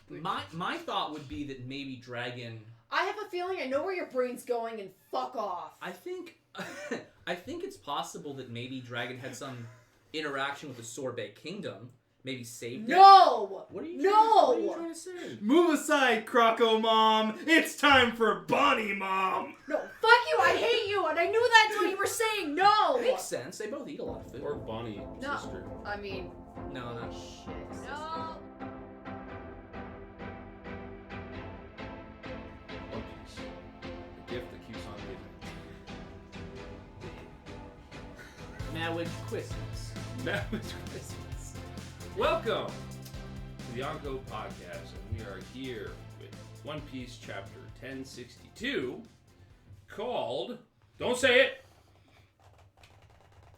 My thought would be that maybe Dragon... I have a feeling I know where your brain's going and fuck off. I think it's possible that maybe Dragon had some interaction with the Sorbet Kingdom. Maybe saved it. No! What are you trying to say? Move aside, Croco Mom. It's time for Bonnie Mom. No, fuck you. I hate you. And I knew that's what you were saying. No. Makes sense. They both eat a lot of food. Or Bonnie sister. I mean... No. Shit. No. One Piece. A gift that keeps on giving. Marriage Christmas. Marriage Christmas. Welcome to the Yonko Podcast, and we are here with One Piece Chapter 1062, called... Don't say it!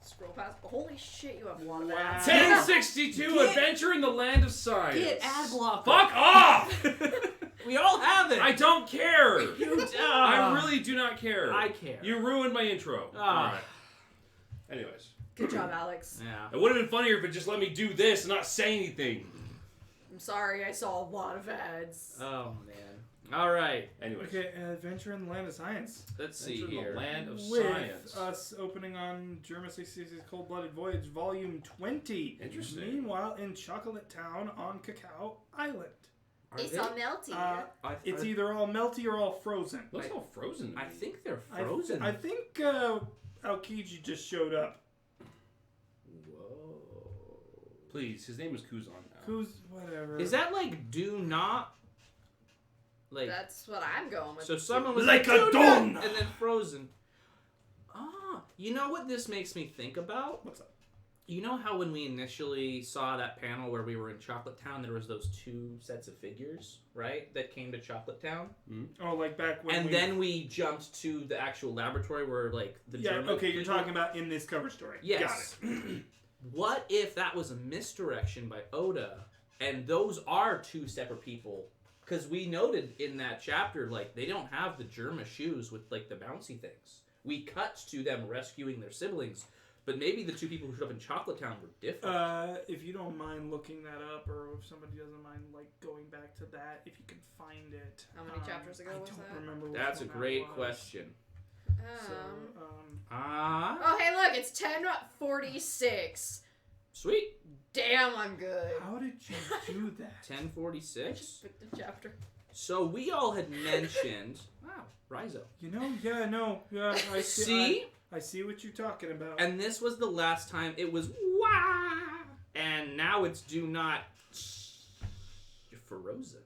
Scroll past. Holy shit, you have a lot of ads. 1062, Adventure in the Land of Science. Get ad block. Fuck off! We all have it. I don't care. You don't. I really do not care. I care. You ruined my intro. All right. Anyways. Good job, Alex. Yeah. It would have been funnier if it just let me do this and not say anything. I'm sorry, I saw a lot of ads. Oh, man. All right. Anyways. Okay, Adventure in the Land of Science. Let's see Adventure in here. the Land of With Science. us opening on German 66's Cold-Blooded Voyage, Volume 20. Interesting. Meanwhile, in Chocolate Town on Cacao Island. It's all melty. It's either all melty or all frozen. Looks all frozen. I think they're frozen. I think Aokiji just showed up. Please, his name is Kuzan now. Whatever. Is that like do not? Like That's what I'm going with. so someone was like a "Do donna!" not," and then frozen. Ah, you know what this makes me think about? What's up? You know how when we initially saw that panel where we were in Chocolate Town, there was those two sets of figures, right? That came to Chocolate Town. Mm-hmm. Oh, like back when. And then we jumped to the actual laboratory where like the German okay, you're people- talking about in this cover story. Yes. Got it. What if that was a misdirection by Oda, and those are two separate people? Because we noted in that chapter, like, they don't have the Germa shoes with, like, the bouncy things. We cut to them rescuing their siblings, but maybe the two people who showed up in Chocolate Town were different. If you don't mind looking that up, or if somebody doesn't mind, like, going back to that, if you can find it. How many chapters ago was that? I don't remember. That's a which one great that was. question. So, Oh, hey, look, it's 10:46. Sweet. Damn, I'm good. how did you do that? 10:46. Just picked the chapter. So we all had mentioned... Wow, Rizo. You know, yeah, I see. See? I see what you're talking about. And this was the last time it was wah, and now it's do not frozen.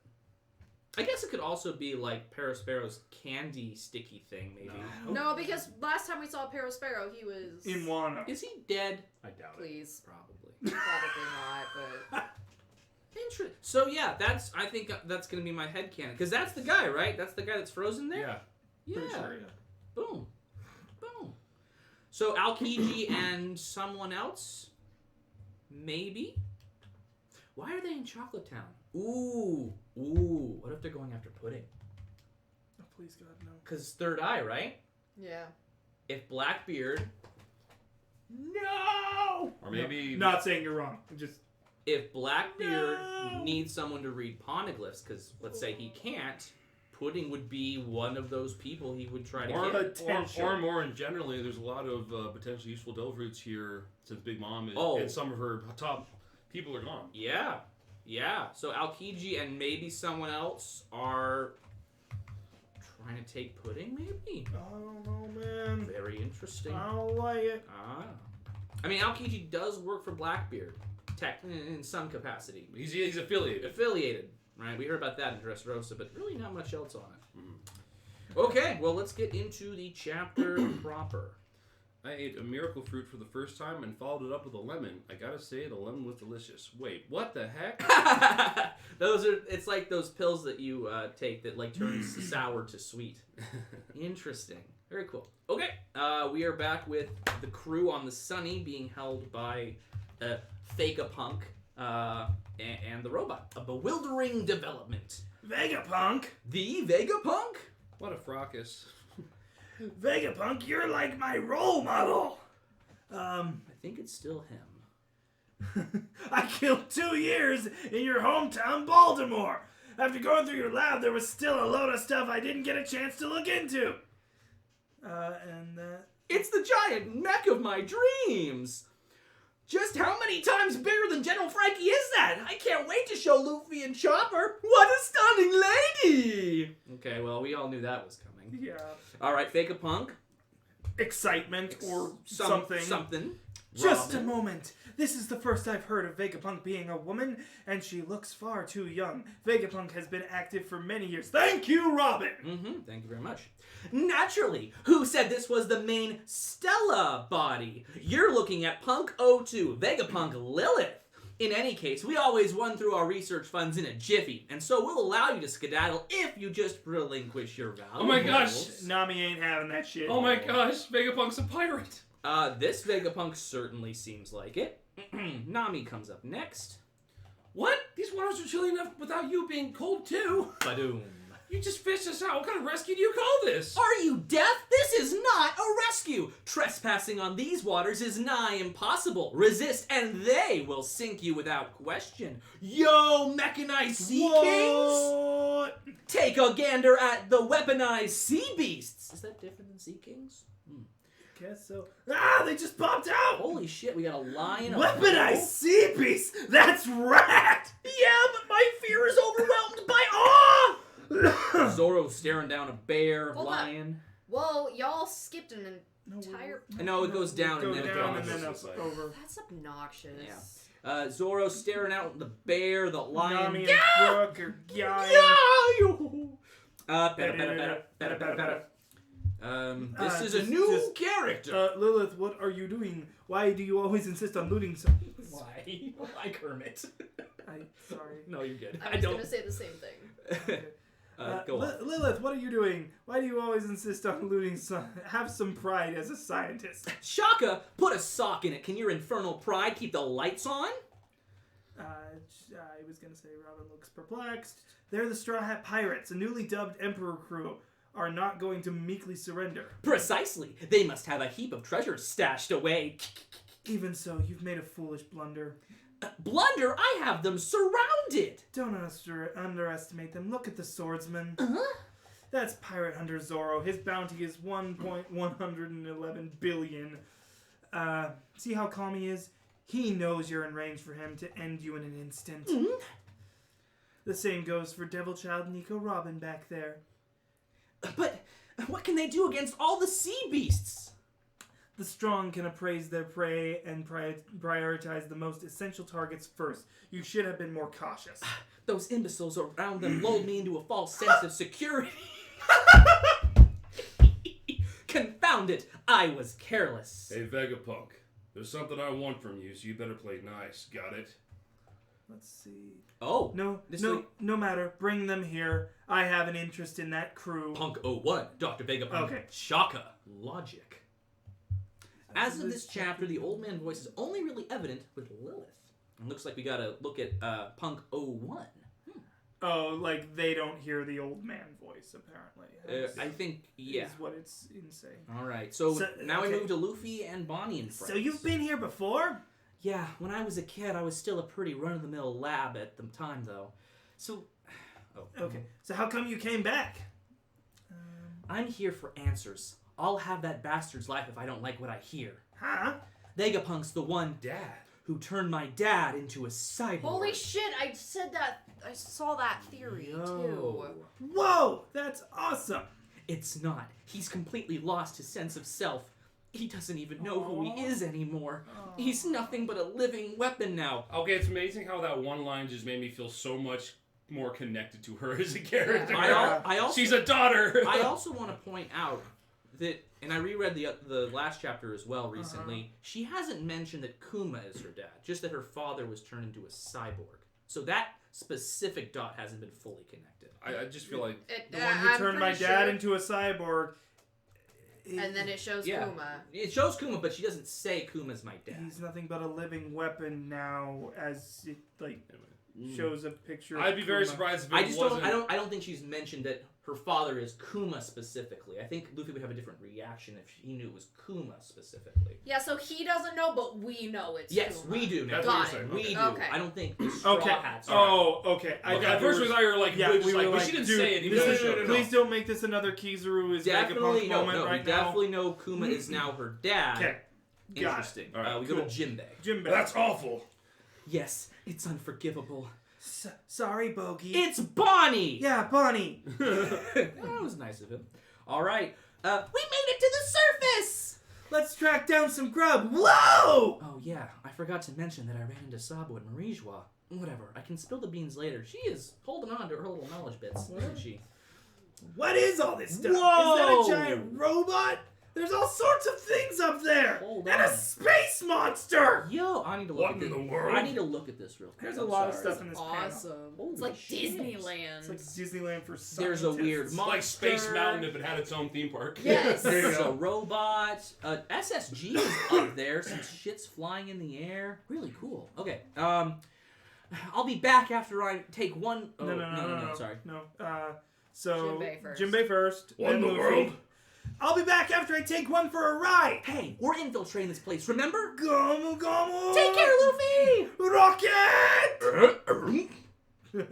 I guess it could also be like Parasparrow's candy sticky thing, maybe. No, because last time we saw Parasparrow, he was... in Wano. Is he dead? I doubt Please. Probably. Probably not, but... Interesting. So yeah, I think that's gonna be my headcanon, because that's the guy, right? That's the guy that's frozen it. there. Yeah. Pretty sure, yeah. Boom. Boom. So Aokiji and someone else? Maybe? Why are they in Chocolate Town? Ooh. What if they're going after Pudding? Oh, please, God, no. Because Third Eye, right? Yeah. If Blackbeard... No! Or maybe... No, not saying you're wrong. I'm just... If Blackbeard needs someone to read poneglyphs, because let's say he can't, Pudding would be one of those people he would try to get. Or more in generally, there's a lot of potentially useful delve routes here since Big Mom and some of her top people are gone. Yeah. So Aokiji and maybe someone else are trying to take Pudding, maybe? I don't know, man. Very interesting. I don't like it. I mean, Aokiji does work for Blackbeard, in some capacity. He's affiliated. Right? We heard about that in Dressrosa, but really not much else on it. Mm-hmm. Okay, well, let's get into the chapter proper. I ate a miracle fruit for the first time and followed it up with a lemon. I gotta say, the lemon was delicious. Wait, what the heck? It's like those pills that you take that like turns sour to sweet. Interesting. Very cool. Okay, we are back with the crew on the Sunny being held by Vegapunk and the robot. A bewildering development. Vegapunk? The Vegapunk? What a fracas. Vegapunk, you're like my role model. I think it's still him. I killed 2 years in your hometown, Baltimore. After going through your lab, there was still a load of stuff I didn't get a chance to look into. It's the giant mech of my dreams! Just how many times bigger than General Frankie is that? I can't wait to show Luffy and Chopper. What a stunning lady! Okay, well, we all knew that was coming. Yeah. Alright, Vegapunk. Excitement or Something. Just a Robin. moment. This is the first I've heard of Vegapunk being a woman, and she looks far too young. Vegapunk has been active for many years. Thank you, Robin! Thank you very much. Naturally, who said this was the main Stella body? You're looking at Punk 02, Vegapunk Lilith. In any case, we always run through our research funds in a jiffy, and so we'll allow you to skedaddle if you just relinquish your valuables. Oh my gosh. Nami ain't having that shit. Oh my gosh, Vegapunk's a pirate. This Vegapunk certainly seems like it. Nami comes up next. What? These waters are chilly enough without you being cold too. Badoom. You just fished us out. What kind of rescue do you call this? Are you deaf? This is not a rescue. Trespassing on these waters is nigh impossible. Resist and they will sink you without question. Yo, mechanized sea kings! Take a gander at the weaponized sea beasts. Is that different than sea kings? Guess so. Ah, they just popped out! Holy shit, we got a lion. Weaponized sea beast! That's rad! Yeah, but my fear is overwhelmed by awe! Zorro staring down a bear, Hold lion. Whoa, y'all skipped an entire... No, it goes down and then it down goes. and then up over. That's obnoxious. Yeah. Zorro staring out the bear, the lion. Nami and Brooke are yawning. This is a new character. Lilith, what are you doing? Why do you always insist on looting something? Why? Why, Kermit? Sorry. No, you're good. I was gonna say the same thing. Go on. Lilith, what are you doing? Why do you always insist on looting some... Have some pride as a scientist. Shaka, put a sock in it. Can your infernal pride keep the lights on? I was gonna say Robin looks perplexed. They're the Straw Hat Pirates, a newly dubbed Emperor crew. Are not going to meekly surrender. Precisely. They must have a heap of treasure stashed away. Even so, you've made a foolish blunder. Blunder? I have them surrounded. Don't underestimate them. Look at the swordsman. That's Pirate Hunter Zorro. His bounty is 1.111 billion. See how calm he is? He knows you're in range for him to end you in an instant. The same goes for Devil Child Nico Robin back there. But what can they do against all the sea beasts? The strong can appraise their prey and prioritize the most essential targets first. You should have been more cautious. Those imbeciles around them lulled me into a false sense of security. Confound it, I was careless. Hey, Vegapunk, there's something I want from you, so you better play nice. Got it? Let's see. Oh. No matter. Bring them here. I have an interest in that crew. Punk 01, Dr. Vegapunk. Okay. Shaka. Logic. As of this chapter, the old man voice is only really evident with Lilith. It looks like we gotta look at Punk 01. Oh, like they don't hear the old man voice, apparently. I think, yeah. Is what it's saying. Alright, so now okay. we move to Luffy and Bonnie and friends. So you've been here before? Yeah, when I was a kid, I was still a pretty run-of-the-mill lab at the time, though. So... Oh. Okay. So how come you came back? I'm here for answers. I'll have that bastard's life if I don't like what I hear. Huh? Vegapunk's the one dad who turned my dad into a cyborg. Holy shit, I said that. I saw that theory, too. Whoa! That's awesome! It's not. He's completely lost his sense of self. He doesn't even know who he is anymore. He's nothing but a living weapon now. Okay, it's amazing how that one line just made me feel so much more connected to her as a character. I also, she's a daughter. I also want to point out that, and I reread the last chapter as well recently, she hasn't mentioned that Kuma is her dad, just that her father was turned into a cyborg. So that specific dot hasn't been fully connected. I just feel like... The one who turned my dad into a cyborg... And then it shows Kuma. It shows Kuma, but she doesn't say Kuma's my dad. He's nothing but a living weapon now, as it, like... shows a picture. I'd be very Kuma. surprised if I it just wasn't. don't. I don't think she's mentioned that her father is Kuma specifically. I think Luffy would have a different reaction if he knew it was Kuma specifically. Yeah, so he doesn't know, but we know it's Yes, Kuma. we do now. That's what you're Got saying. We Okay. do. Okay. I don't think the straw Okay. hats. Oh, okay. Okay, at first we thought you were like, Yeah, just we like, were but like, she didn't dude, say it. Even this though is- she showed it please off. don't make this another Kizaru is Definitely Vegapunk no. moment No, right we definitely know Kuma is now her dad. Okay. Got it. Interesting. All right, we go to cool. Jinbei. Jinbei. That's awful. Yes, it's unforgivable. Sorry, Bogey. It's Bonnie. Yeah, Bonnie. That was nice of him. All right. We made it to the surface. Let's track down some grub. Whoa! Oh yeah, I forgot to mention that I ran into Sabo at Marijois. Whatever, I can spill the beans later. She is holding on to her little knowledge bits, isn't she? What is all this stuff? Whoa! Is that a giant robot? There's all sorts of things up there. Hold and on. a space monster. Yo, I need to look What at in this. the world? I need to look at this real quick. There's a I'm lot of sorry. stuff in this panel. Awesome. Holy It's like shit. Disneyland. It's like Disneyland for scientists. There's a weird It's like Space Mountain if it had its own theme park. Yes. There you There's go. a robot. SSG is up there. Some shit's flying in the air. Really cool. Okay. I'll be back after I take one. Oh, No. Sorry. No. So Jinbei first. Jinbei first. What in then the Luffy. world? I'll be back after I take one for a ride. Hey, we're infiltrating this place. Remember? Gomu gomu. Take care, Luffy. Rocket. Luffy's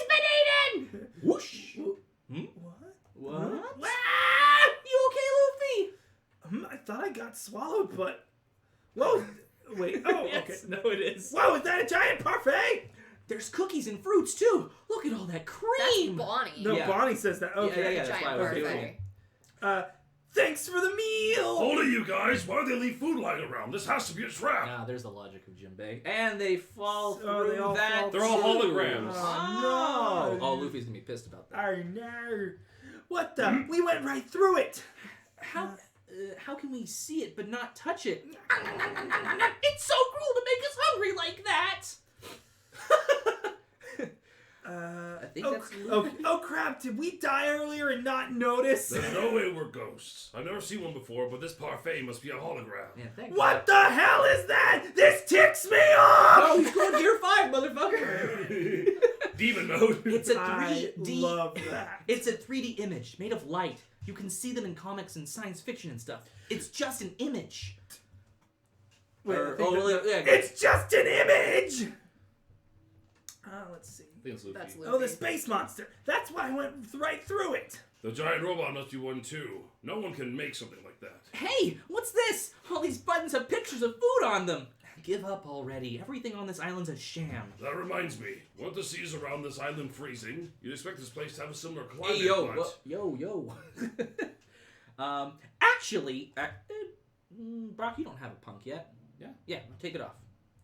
been eaten! Whoosh. What? What? You okay, Luffy? I thought I got swallowed, but whoa. Wait. Oh, okay. Yes, no, it is. Whoa, is that a giant parfait? There's cookies and fruits too. Look at all that That's cream. Bonnie. No, Yeah. Bonnie says that. Okay. Yeah, that's why I Giant was doing parfait. it. Thanks for the meal. Hold it, you guys. Why do they leave food lying around? This has to be a trap. Ah, there's the logic of Jinbei. And they fall Oh, through they all that. fall They're all too. holograms. Oh, no. Oh, Luffy's gonna be pissed about that. Oh no. What the? We went right through it. How can we see it but not touch it? It's so cruel to make us hungry like that. I think that's Oh crap, did we die earlier and not notice? There's no way we're ghosts. I've never seen one before, but this parfait must be a hologram. Yeah, thanks. What the hell is that? This ticks me off! Oh, he's going Gear 5, motherfucker. Demon mode. It's a I 3D. love that. It's a 3D image made of light. You can see them in comics and science fiction and stuff. It's just an image. Wait, I Or- think oh, that- yeah, It's just an image! Let's see. I think it's Luffy. That's Luffy. Oh, the space monster. That's why I went right through it. The giant robot must be one too. No one can make something like that. Hey, what's this? All these buttons have pictures of food on them. Give up already. Everything on this island's a sham. That reminds me. Weren't the seas around this island freezing? You'd expect this place to have a similar climate, Hey, yo, but... yo. Actually, Brock, you don't have a punk yet. Yeah, take it off.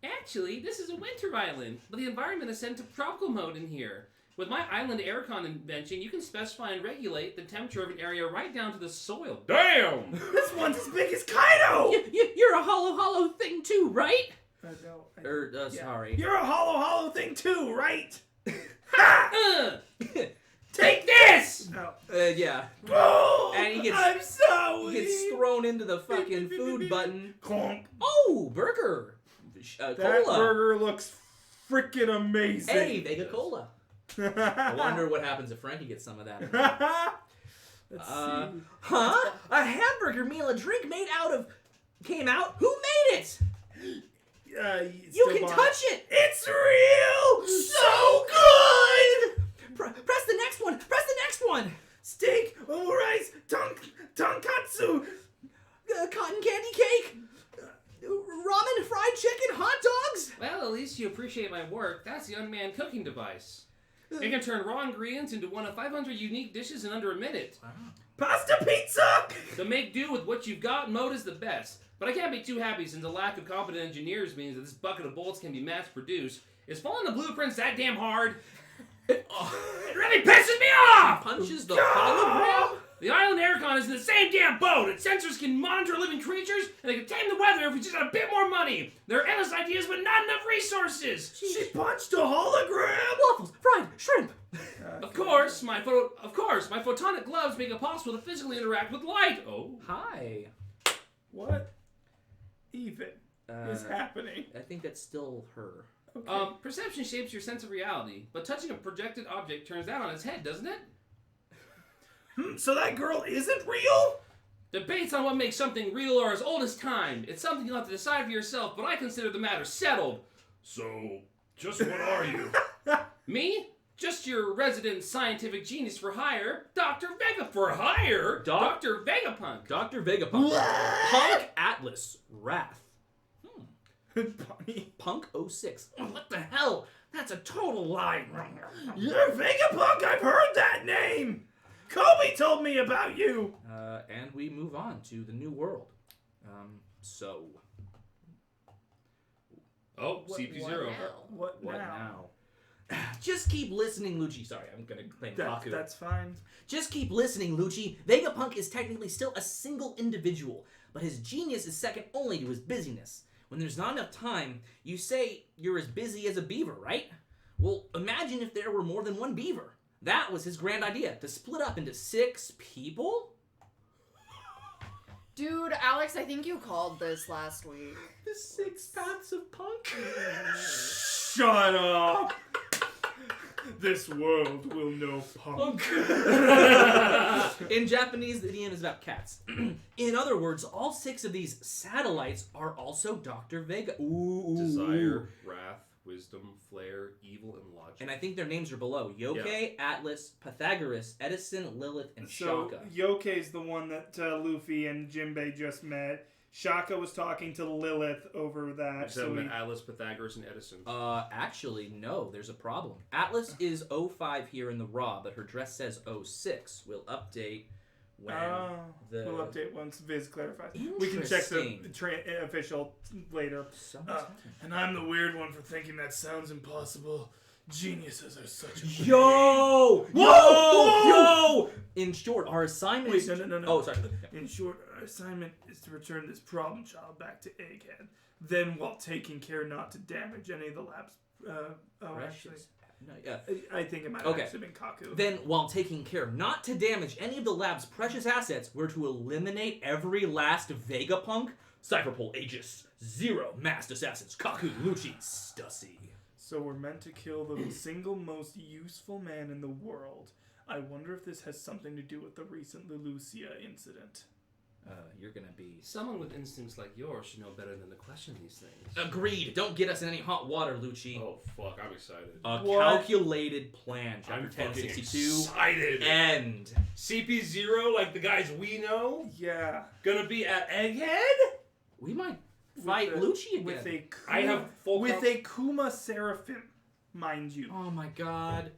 Actually, this is a winter island, but the environment is set to tropical mode in here. With my island aircon invention, you can specify and regulate the temperature of an area right down to the soil. Damn! This one's as big as Kaido! You're a hollow thing too, right? No, Sorry. You're a hollow thing too, right? Ha! Take this! Oh. Yeah. Oh, And he gets- I'm sorry. He gets thrown into the fucking food button. Conk. Oh, burger. That Cola. burger looks freaking amazing. Hey, Vega Cola. I wonder what happens if Frankie gets some of that. Let's see. Huh? A hamburger meal, a drink came out? Who made it? You can touch it. It's real. So good. Press the next one. Press the next one. Steak, rice, tonkatsu. Cotton candy cake. Ramen, fried chicken, hot dogs. Well, at least you appreciate my work. That's the unmanned cooking device. It can turn raw ingredients into one of 500 unique dishes in under a minute. Pasta pizza. The make do with what you've got mode is the best. But I can't be too happy since the lack of competent engineers means that this bucket of bolts can be mass produced. Is following the blueprints that damn hard? It really pisses me off! Punches the hologram. The island aircon is in the same damn boat. Its sensors can monitor living creatures, and they can tame the weather if we just had a bit more money. There are endless ideas, but not enough resources. She punched a hologram. Waffles, fried shrimp. Of course, my photonic gloves make it possible to physically interact with light. Oh. Hi. What even is happening? I think that's still her. Okay. Perception shapes your sense of reality, but touching a projected object turns that on its head, doesn't it? So that girl isn't real? Debates on what makes something real are as old as time. It's something you'll have to decide for yourself, but I consider the matter settled. So, just what are you? Me? Just your resident scientific genius for hire, Dr. Vegapunk. For hire? Dr. Vegapunk. Dr. Vegapunk. Punk Atlas. Wrath. Bonnie. Punk 06. Oh, what the hell? That's a total lie. You're Vegapunk! I've heard that name! Kobe told me about you! And we move on to the new world. Oh, CP0. What What now? now? Just keep listening, Lucci. Sorry, I'm gonna claim Kaku. That's fine. Just keep listening, Lucci. Vegapunk is technically still a single individual, but his genius is second only to his busyness. When there's not enough time, you say you're as busy as a beaver, right? Well, imagine if there were more than one beaver. That was his grand idea, to split up into 6 people? Dude, Alex, I think you called this last week. The 6 paths of punk? Shut up! This world will know punk. In Japanese, the idiom is about cats. In other words, all 6 of these satellites are also Dr. Vega. Ooh. Desire, wrath, wisdom, flair, evil, and logic. And I think their names are below. Yoke, Atlas, Pythagoras, Edison, Lilith, and So, Shaka. Yoke's the one that Luffy and Jinbei just met. Shaka was talking to Lilith over that. Except with Atlas, Pythagoras, and Edison. Actually, no, there's a problem. Atlas is 05 here in the raw, but her dress says 06. We'll update when we'll update once Viz clarifies. We can check the official later. And I'm the weird one for thinking that sounds impossible. Geniuses are such a Yo! Yo! In short, our assignment Wait, is... no. Oh, sorry. In short, our assignment is to return this problem child back to Egghead. Then, while taking care not to damage any of the lab's... actually, No, yeah. I think it might have actually been Kaku. Then, while taking care not to damage any of the lab's precious assets, we're to eliminate every last Vegapunk, Cypherpole, Aegis, Zero, Masked Assassins, Kaku, Lucci, Stussy. So we're meant to kill the single most useful man in the world. I wonder if this has something to do with the recent Lelucia incident. You're gonna be... Someone with instincts like yours should know better than to question these things. Agreed. Don't get us in any hot water, Lucci. Oh, fuck. I'm excited. A calculated plan. Chapter I'm 1062. excited. End. CP0, like the guys we know, Yeah. gonna be at Egghead? We might fight Lucci again. With a Kuma, I have full a Kuma Seraphim, mind you. Oh my god.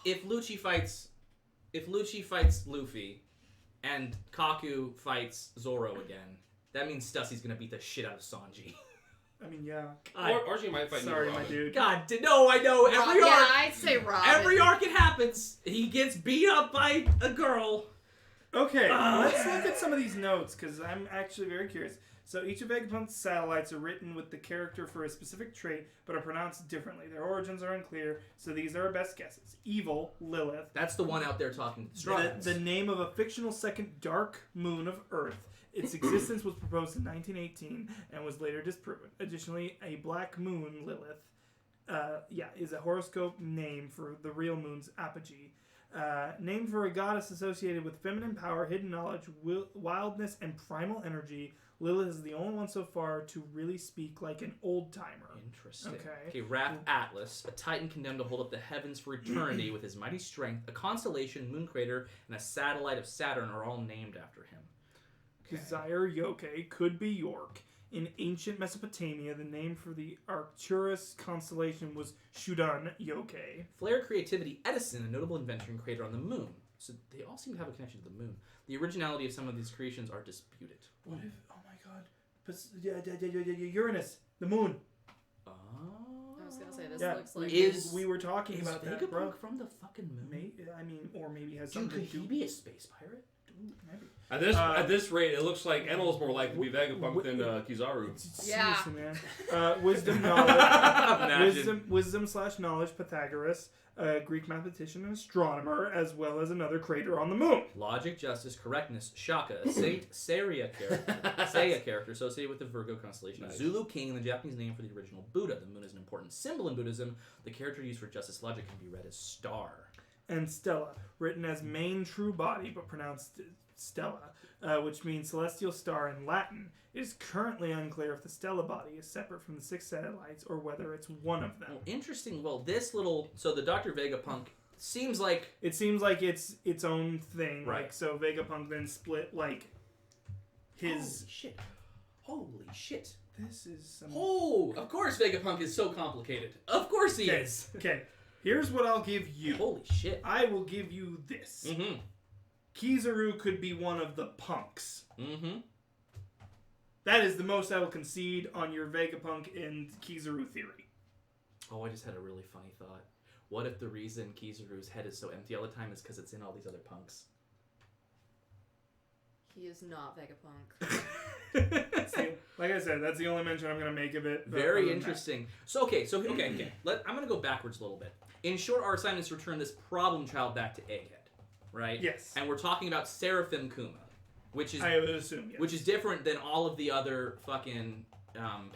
If Lucci fights Luffy and Kaku fights Zorro again, that means Stussy's gonna beat the shit out of Sanji. I mean, yeah. Or she might fight Sorry, New my Robin. dude. God, no, I know. Every yeah, arc, I'd say Robin. every arc it happens. He gets beat up by a girl. Okay, let's look at some of these notes, because I'm actually very curious. So each of Vegapunk's satellites are written with the character for a specific trait, but are pronounced differently. Their origins are unclear, so these are our best guesses. Evil, Lilith. That's the one out there talking to the straw hats. The name of a fictional second dark moon of Earth. Its existence was proposed in 1918 and was later disproven. Additionally, a black moon, Lilith, is a horoscope name for the real moon's apogee. Name for a goddess associated with feminine power, hidden knowledge, wildness, and primal energy. Lilith is the only one so far to really speak like an old-timer. Interesting. Okay. Wrath Atlas, a titan condemned to hold up the heavens for eternity with his mighty strength. A constellation, moon crater, and a satellite of Saturn are all named after him. Desire Yoke could be York. In ancient Mesopotamia, the name for the Arcturus constellation was Shudan Yoke. Flair Creativity Edison, a notable inventor and creator on the moon. So they all seem to have a connection to the moon. The originality of some of these creations are disputed. What if? Oh my God! Uranus, the moon. Oh. I was gonna say this Yeah, looks like we were talking Is about that, bro. Vegapunk from the fucking moon? Or maybe has Dude, something could to he do. be a space pirate? Do Maybe. At this rate, it looks like Enel's more likely to be Vegapunk than Kizaru. Yeah. Seriously, man. Wisdom, knowledge. Imagine. Wisdom/knowledge, Pythagoras, a Greek mathematician and astronomer, as well as another crater on the moon. Logic, justice, correctness, Shaka, a Saint Seiya character associated with the Virgo constellation. Nice. Zulu king, the Japanese name for the original Buddha. The moon is an important symbol in Buddhism. The character used for justice logic can be read as star. And Stella, written as main true body, but pronounced Stella, which means celestial star in Latin. It is currently unclear if the Stella body is separate from the 6 satellites or whether it's one of them. Well, interesting. Well, so the Dr. Vegapunk seems like... It seems like it's its own thing. Right. Like, so Vegapunk then split, like, his... Holy shit. This is some... Oh, of course Vegapunk is so complicated. Of course he is. Okay, here's what I'll give you. Holy shit. I will give you this. Mm-hmm. Kizaru could be one of the punks. Mm-hmm. That is the most I will concede on your Vegapunk and Kizaru theory. Oh, I just had a really funny thought. What if the reason Kizaru's head is so empty all the time is because it's in all these other punks? He is not Vegapunk. Like I said, that's the only mention I'm going to make of it. but other Very than interesting. So, okay. I'm going to go backwards a little bit. In short, our assignment is to return this problem child back to Egghead, right? Yes. And we're talking about Seraphim Kuma, which is I would assume, yes. which is different than all of the other fucking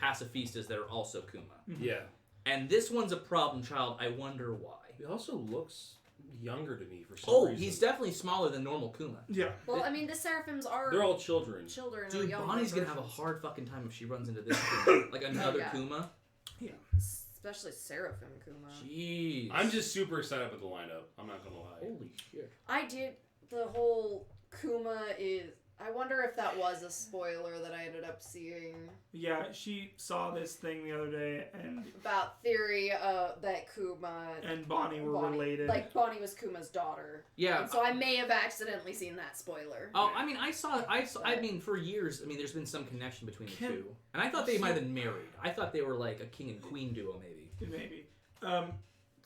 pacifistas that are also Kuma. Yeah. And this one's a problem child. I wonder why. He also looks younger to me for some Oh, reason. he's definitely smaller than normal Kuma. Yeah. Well, I mean, the Seraphims are They're all children. children. or Dude, younger Bonnie's gonna have a versions. hard fucking time if she runs into this Kuma. Like another Yeah. Kuma. Especially Seraphim Kuma. Jeez. I'm just super excited about the lineup. I'm not gonna lie. Holy shit. I did the whole Kuma is. I wonder if that was a spoiler that I ended up seeing Yeah, she saw this thing the other day, and about theory that Kuma Bonnie were related. Like Bonnie was Kuma's daughter. Yeah. And so I may have accidentally seen that spoiler. Oh, I mean, I mean, for years, I mean, there's been some connection between the two. And I thought they might have been married. I thought they were like a king and queen duo, maybe. Maybe.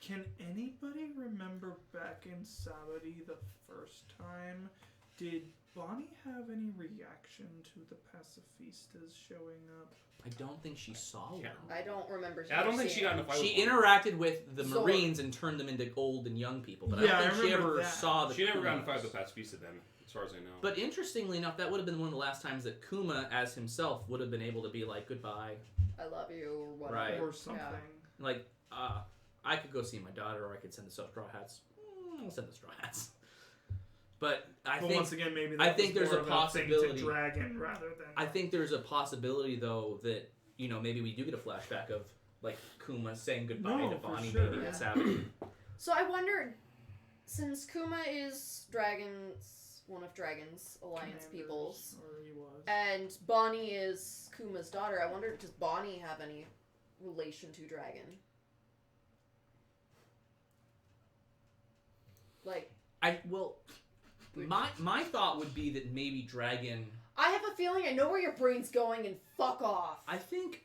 Can anybody remember back in Saturday the first time? Did Bonnie have any reaction to the pacifistas showing up? I don't think she saw one. I don't remember. I don't think she got in a fight She with one. interacted with the Zorro. Marines and turned them into old and young people, but Yeah, I I don't think she remember ever that. saw the She never got in a Kumas. fight with the pacifista then, as far as I know. But interestingly enough, that would have been one of the last times that Kuma, as himself, would have been able to be like, goodbye. I love you or whatever. Right. Or something. Like, I could go see my daughter, or I could send the Straw Hats. I'll send the Straw Hats. But I But think once again, maybe I that think was there's more a of thing possibility- to dragon rather than. I think there's a possibility, though, that, you know, maybe we do get a flashback of, like, Kuma saying goodbye No, to for Bonnie. sure. Maybe that's happening. So I wonder, since Kuma is one of Dragon's alliance peoples, Or he was. and Bonnie is Kuma's daughter, I wonder, does Bonnie have any relation to Dragon? Like, My thought would be that maybe Dragon. I have a feeling I know where your brain's going, and fuck off. I think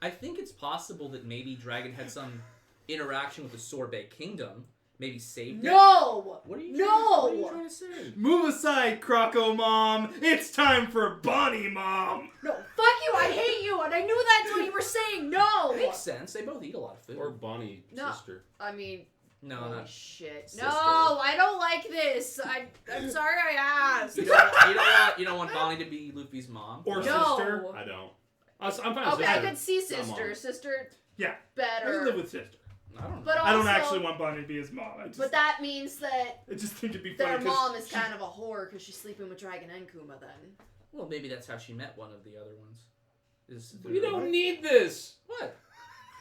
it's possible that maybe Dragon had some interaction with the Sorbet Kingdom. Maybe saved it. No! What are you No! trying to say? Move aside, Croco Mom. It's time for Bonnie Mom. No, fuck you, I hate you, and I knew that's what you were saying, no! Makes sense. They both eat a lot of food. Or Bonnie, No. sister. I mean, no, holy not. shit. Sister. No, I don't like this. I'm sorry I asked. You don't want Bonnie to be Luffy's mom. Or No. sister. I don't. I'm fine with Okay, I sister. could see Not mom. sister. Sister, Yeah. I better. can live with sister. I don't know. But also, I don't actually want Bonnie to be his mom. But that means that I just think it'd be funny their 'cause mom is she- kind of a whore because she's sleeping with Dragon and Kuma then. Well, maybe that's how she met one of the other ones. We don't need this. What?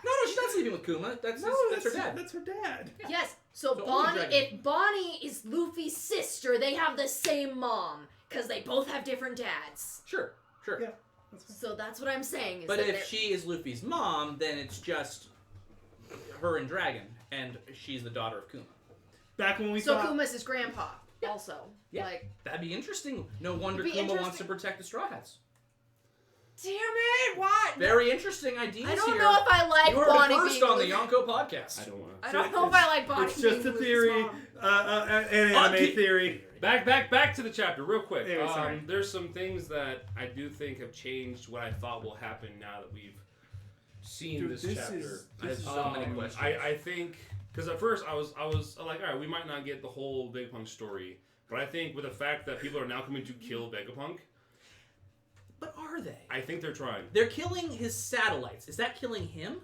No, she's not sleeping with Kuma. That's her dad. That's her dad. Yeah. Yes, so So only Bonnie, Dragon. if Bonnie is Luffy's sister, they have the same mom because they both have different dads. Sure. Yeah. That's fine. So that's what I'm saying. Is But that if they're- she is Luffy's mom, then it's just her and Dragon, and she's the daughter of Kuma. Back when we so thought Kuma's his grandpa also. Yeah. Like, That'd be interesting. No wonder It'd be Kuma wants to interesting. protect the Straw Hats. Damn it! What? Very interesting ideas I don't here. know if I like You heard Bonnie it first being on the Luffy. Yonko Podcast. I don't want I don't know if I like Bonnie It's just being a Luffy's theory, mom. an anime theory. Back to the chapter real quick. Anyway, sorry. There's some things that I do think have changed what I thought will happen now that we've seen Dude, this this chapter. is- I have so many questions. I think because at first I was like, all right, we might not get the whole Vegapunk story, but I think with the fact that people are now coming to kill Vegapunk, But are they? I think they're trying. They're killing his satellites. Is that killing him?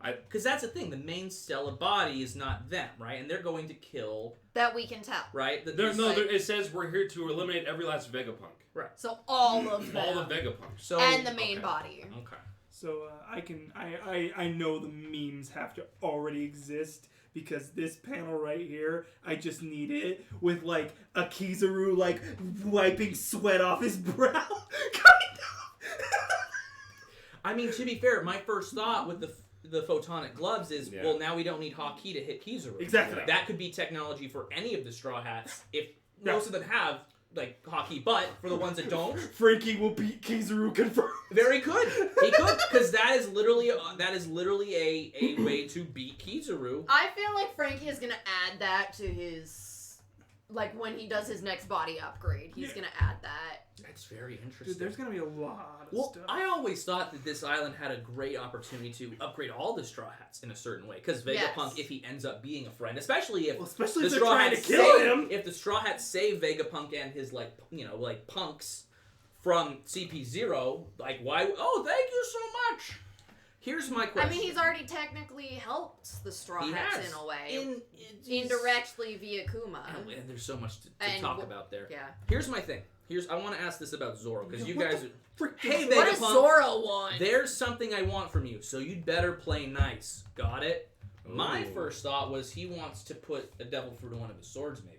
Because that's the thing. The main stellar body is not them, right? And they're going to kill, That we can tell. right? It says we're here to eliminate every last Vegapunk. So all of them. All the Vegapunk. So, and the main okay. body. Okay. So I know the memes have to already exist because this panel right here, I just need it with like a Kizaru like wiping sweat off his brow. Kind of. I mean, to be fair, my first thought with the photonic gloves is, Yeah. well, now we don't need Haki to hit Kizaru. Exactly. That could be technology for any of the Straw Hats, if most of them have, like, Haki, but for the ones that don't, Frankie will beat Kizaru confirmed. very good. He could, because that is literally a way to beat Kizaru. I feel like Frankie is gonna add that to his, like when he does his next body upgrade, he's gonna add that. That's very interesting. Dude, there's gonna be a lot of Well, stuff. I always thought that this island had a great opportunity to upgrade all the Straw Hats in a certain way. Because Vegapunk, Yes. if he ends up being a friend, especially if especially the if they're Straw trying to Hats kill save, him. if the Straw Hats save Vegapunk and his like punks from CP0, like why? Oh, thank you so much. Here's my question. I mean, he's already technically helped the Straw He Hats has. in a way. Indirectly Indirectly via Kuma. And there's so much to And talk wh- about there. Yeah. Here's my thing. I want to ask this about Zorro because you What guys. the Hey, What does Vegapunk. Zorro want? There's something I want from you, so you'd better play nice. Got it? My Ooh. first thought was he wants to put a devil fruit in one of his swords, maybe.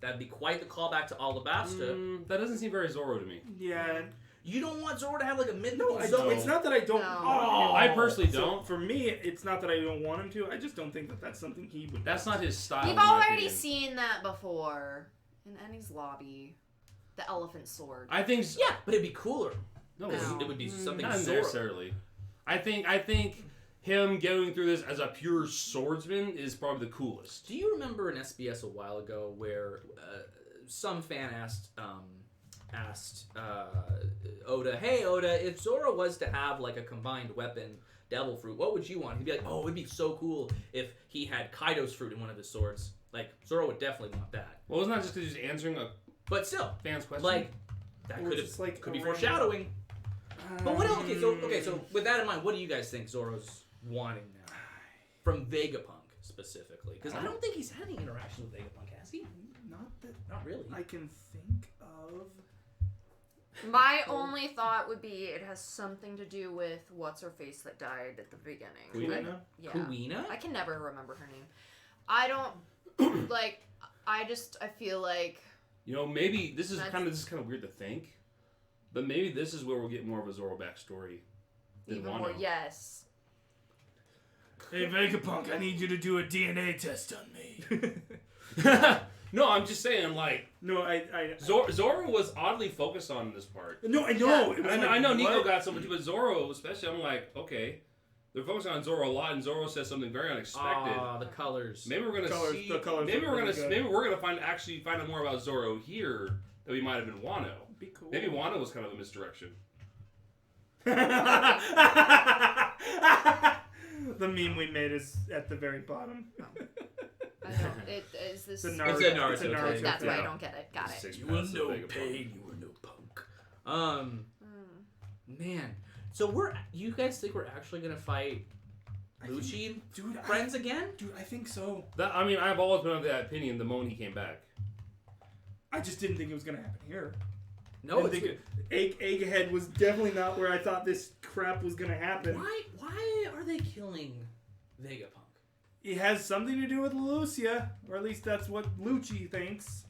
That'd be quite the callback to Alabasta. That doesn't seem very Zorro to me. Yeah. You don't want Zorro to have like a mythical No, I zone. don't. It's not that I don't No. want him. I personally So, don't. for me, it's not that I don't want him to. I just don't think that that's something he would. That's not his style. We've in my already opinion. seen that before in Ennie's lobby. The elephant sword. I think. Yeah, but it'd be cooler. No, No. It would be something not Zorro. necessarily. I think him going through this as a pure swordsman is probably the coolest. Do you remember in SBS a while ago where some fan asked Oda, "Hey Oda, if Zorro was to have like a combined weapon, devil fruit, what would you want?" He'd be like, "Oh, it'd be so cool if he had Kaido's fruit in one of his swords. Like Zorro would definitely want that." Well, it's not just because he's answering a But still, fan's question. like that Or could just, like, could be a foreshadowing. But what else? Okay, so with that in mind, what do you guys think Zorro's wanting now from Vegapunk specifically? Because I don't think he's had any interaction with Vegapunk, has he? Not that Not really. I can think of. My only thought would be it has something to do with what's her face that died at the beginning. Kuina? Yeah. Kuina? I can never remember her name. I don't like. I feel like maybe this is That's- kind of weird to think, but maybe this is where we'll get more of a Zorro backstory than even Wano. more. Yes. Hey Vegapunk, I need you to do a DNA test on me. No, I'm just saying, like No, I Zorro was oddly focused on this part. No, I know. Yeah. It was I know, like, I know Nico what? got so much, but Zorro especially, I'm like, okay, they're focusing on Zorro a lot, and Zorro says something very unexpected. Ah, the colors. Maybe we're gonna see. The colors Maybe look we're gonna. really good. Maybe we're gonna find out more about Zorro here that we might have been Wano. Be cool. Maybe Wano was kind of a misdirection. The meme we made is at the very bottom. I don't. It is this. It's a It's a Naruto It's a thing. Naruto That's why I thing. don't get it. Got it. Six You were paths of no Vegapunk. pain, you were no punk. Man. So you guys think we're actually gonna fight Lucci and Dude, friends again? Dude, I think so. I've always been of that opinion the moment he came back. I just didn't think it was gonna happen here. No, I think Egghead was definitely not where I thought this crap was gonna happen. Why are they killing Vegapunk? It has something to do with Lucia, or at least that's what Lucci thinks.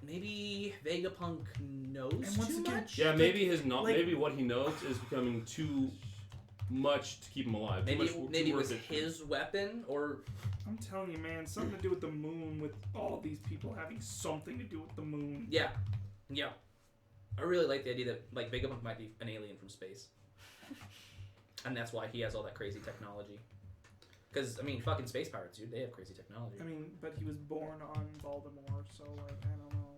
Maybe Vegapunk knows And once too again- much? Yeah, maybe maybe what he knows is becoming too much to keep him alive. Maybe too it was worth it. his weapon, or I'm telling you, man, something to do with the moon, with all these people having something to do with the moon. yeah. I really like the idea that like Vegapunk might be an alien from space, and that's why he has all that crazy technology. Because I mean, fucking space pirates, dude, they have crazy technology. I mean, but he was born on Baltimore, so like I don't know.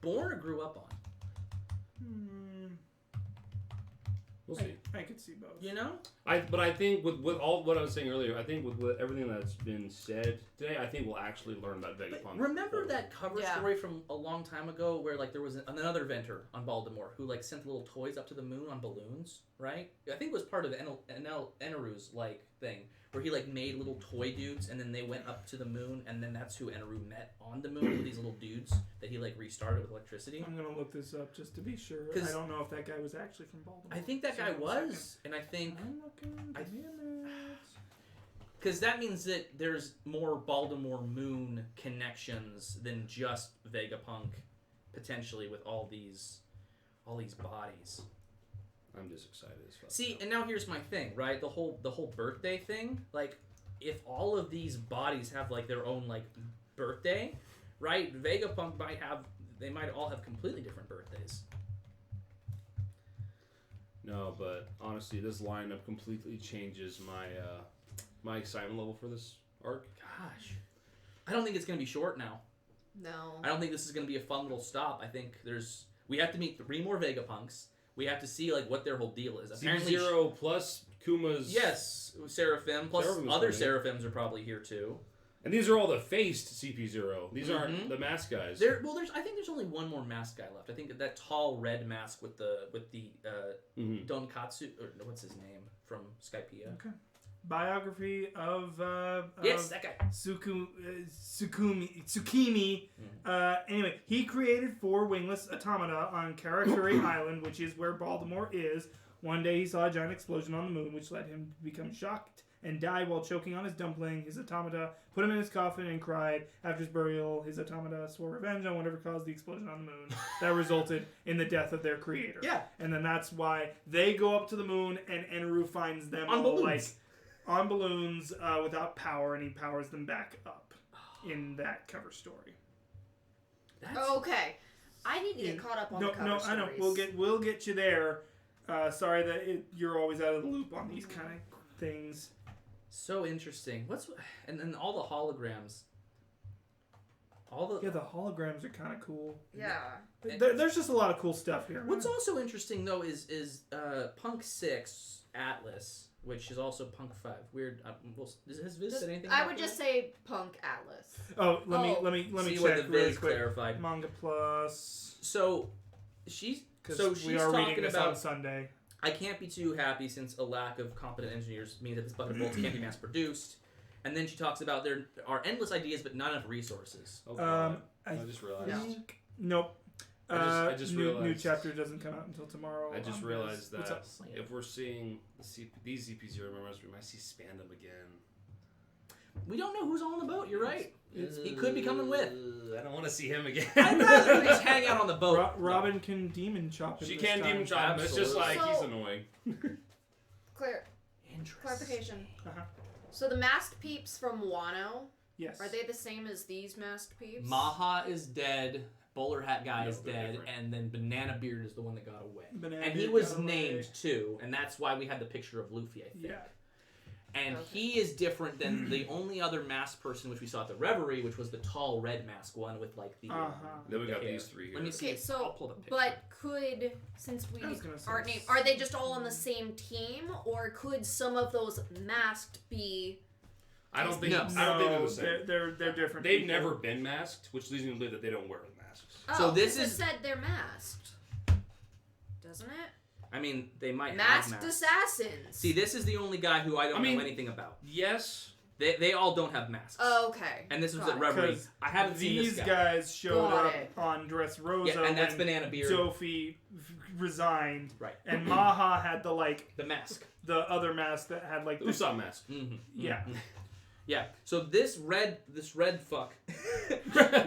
Born or grew up on? We'll see. I could see both. You know? But I think with all what I was saying earlier, I think with everything that's been said today, I think we'll actually learn about Vegapunk. Remember that cover Yeah. story from a long time ago where like there was another inventor on Baltimore who like sent little toys up to the moon on balloons, right? I think it was part of Eneru's like thing where he like made little toy dudes and then they went up to the moon and then that's who Eneru met on the moon with these little dudes that he like restarted with electricity. I'm gonna look this up just to be sure. 'Cause I don't know if that guy was actually from Baltimore. I think that guy was, and I think I'm looking. Give me a minute. because that means that there's more Baltimore moon connections than just Vegapunk potentially with all these bodies. I'm just excited as fuck. See, and now here's my thing, right? The whole birthday thing. Like, if all of these bodies have like their own like birthday, right? Vegapunk they might all have completely different birthdays. No, but honestly, this lineup completely changes my excitement level for this arc. Gosh, I don't think it's gonna be short now. No. I don't think this is gonna be a fun little stop. I think we have to meet 3 more Vegapunks. We have to see like what their whole deal is. Apparently, Zero plus Kuma's. yes, Seraphim plus Seraphim is other funny. Seraphims are probably here too. And these are all the faced CP0. These aren't Mhm. the mask guys. I think there's only one more mask guy left. I think that tall red mask with the Donkatsu, or what's his name from Skypiea. Okay. Biography of Yes, that guy. Tsukimi. Anyway, he created 4 wingless automata on Karakuri Island, which is where Baltimore is. One day he saw a giant explosion on the moon, which led him to become shocked and died while choking on his dumpling. His automata put him in his coffin and cried. After his burial, his automata swore revenge on whatever caused the explosion on the moon. That resulted in the death of their creator. Yeah. And then that's why they go up to the moon and Eneru finds them On all balloons. like on balloons without power, and he powers them back up in that cover story. Okay. I need to get caught up on the cover I know. stories. We'll get you there. Sorry that you're always out of the loop on these kind of things. So interesting. And then all the holograms. Yeah, the holograms are kind of cool. Yeah. There's just a lot of cool stuff here. What's also interesting though is Punk 6 Atlas, which is also Punk 5. Weird. Has Viz said anything? I about would that? just say Punk Atlas. Oh, let me See check what the really Viz quick. clarified. Manga Plus. So she's We are reading talking this about. on Sunday. I can't be too happy since a lack of competent engineers means that this bucket of bolts can't be mass produced. And then she talks about there are endless ideas but not enough resources. Oh, God. I just realized. think nope. I just new realized. chapter doesn't come out until tomorrow. I just on realized this. What's that up? if we're seeing these CP0 members, we might see Spandam again. We don't know who's on the boat. You're right. He could be coming with. I don't want to see him again. I'd rather just hang out on the boat. Robin can demon chop him. She this can time. demon chop him. It's just like So- he's annoying. Clarification. Uh-huh. So the masked peeps from Wano, Yes. are they the same as these masked peeps? Maha is dead. Bowler Hat guy No, is they're dead, different. and then Banana Beard is the one that got away. Banana And he Beard was got away. named too, and that's why we had the picture of Luffy, I think. Yeah. And Okay. he is different than the only other masked person which we saw at the Reverie, which was the tall red mask one with like the. Then we got hair. these 3 here. Let me see. Okay, so I'll pull the picture. but could, since we I was gonna say aren't named, are they just all on the same team, or could some of those masked be? I don't think. No. I don't think they're the same. They're different. They've people. never been masked, which leads me to believe that they don't wear masks. Oh, So this 'cause is- it said they're masked, doesn't it? I mean, they might Masked have masks. assassins. See, this is the only guy who I don't I mean- know anything about. Yes. They all don't have masks. Oh, okay. And this was Got at it. Reverie. 'Cause I haven't seen These this guy. guys showed Got up it. on Dressrosa Yeah, and that's when Banana Beard. Jofi resigned, Right. and Maha had The mask. the other mask that had like The Usopp mask. Mm-hmm. Yeah. Yeah. So this red fuck,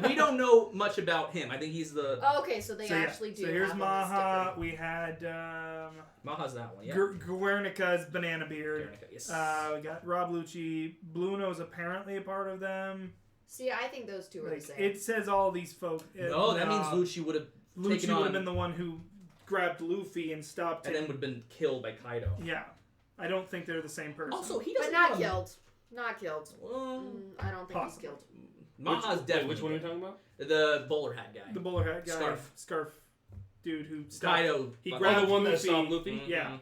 we don't know much about him. I think he's the Oh, okay, so they So, yeah. actually do. So here's have them as Maha. different. We had Maha's that one. Yeah. Guernica's Banana Beard. Guernica, yes. We got Rob Lucci. Bluno's apparently a part of them. See, I think those two are Like the same. it says all these folk. no, that means Lucci would have Lucci taken would have on, been the one who grabbed Luffy and stopped and him. then would have been killed by Kaido. Yeah. I don't think they're the same person. Also, he But doesn't not have a- killed. Not killed. Well, I don't think Possibly. he's killed. Maha's definitely Which one are we talking about? the bowler hat guy. the bowler hat guy, Scarf. dude who stopped. Kaido. He fucking- grabbed the one that Luffy. stopped Luffy? Mhm. Yeah.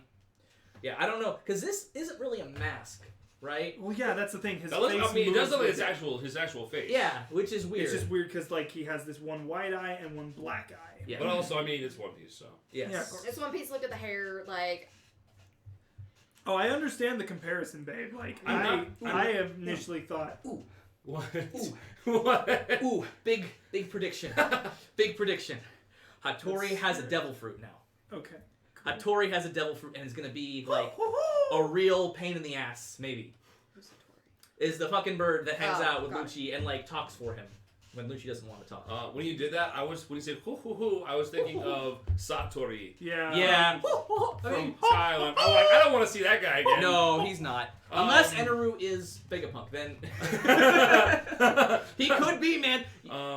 Yeah, I don't know, because this isn't really a mask, right? Well, yeah, that's the thing. His That looks, face I mean, it does moves look like with it. his actual face. Yeah, which is weird. It's just weird because like he has this one white eye and one black eye. Yeah. But also, I mean, it's One Piece, so. Yes. Yeah, of course. It's One Piece. Look at the hair. Like, Oh, I understand the comparison, babe. Like I'm not- I initially thought, What? Ooh. What? Ooh, big prediction. Big prediction. Hattori has a devil fruit now. okay, Hattori has a devil fruit and is gonna be like a real pain in the ass, maybe. Is the fucking bird that hangs Oh, out with got Lucci and like talks for him when Lucci doesn't want to talk. When you did that, when you said hoo hoo hoo, I was thinking of Satori yeah, Yeah. from Thailand. I'm like, I don't want to see that guy again. No, he's not. Unless Eneru is Vegapunk, then he could be, man.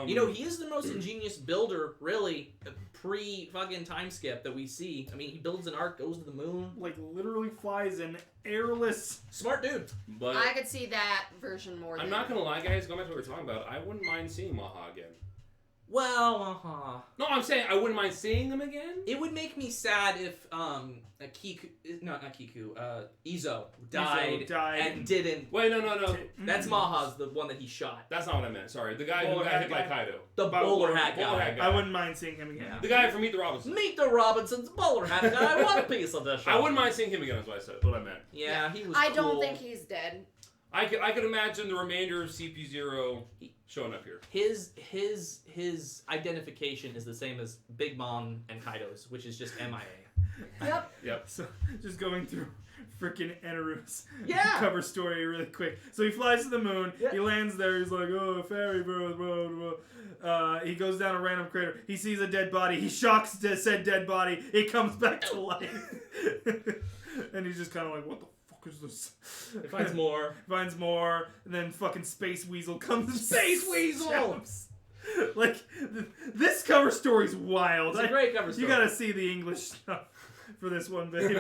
You know, he is the most ingenious builder, really, pre-fucking time skip that we see. I mean, he builds an arc, goes to the moon. like literally flies an airless. Smart dude. But I could see that version more. I'm than not gonna lie, guys. Going back to what we were talking about, I wouldn't mind seeing Maha again. Well, No, I'm saying I wouldn't mind seeing them again. it would make me sad if Kiku, not Kiku, Izo died and didn't. Wait, no. That's Maha's, the one that he shot. That's not what I meant. Sorry, the guy who Bowler got hat hit by guy? Kaido. The bowler hat Bowler guy. hat guy. I wouldn't mind seeing him again. Yeah. The guy from Meet the Robinsons. Meet the Robinsons bowler hat guy. One piece of this. I wouldn't mind seeing him again. Is what I said. What I meant. Yeah, he was. I don't cool. think he's dead. I could imagine the remainder of CP0 showing up here. His identification is the same as Big Mom and Kaido's, which is just MIA. Yep. So just going through freaking Eneru's Yeah. cover story really quick. So he flies to the moon. Yeah. He lands there. He's like, oh, fairy bro, blah, blah, blah. He goes down a random crater. He sees a dead body. He shocks said dead body. It comes back to life. And he's just kind of like, what the fuck is this? He finds more. Finds more. And then fucking Space Weasel comes. And Space Weasel! shouts. Like, this cover story's wild. It's a great cover story. You gotta see the English stuff for this one, babe.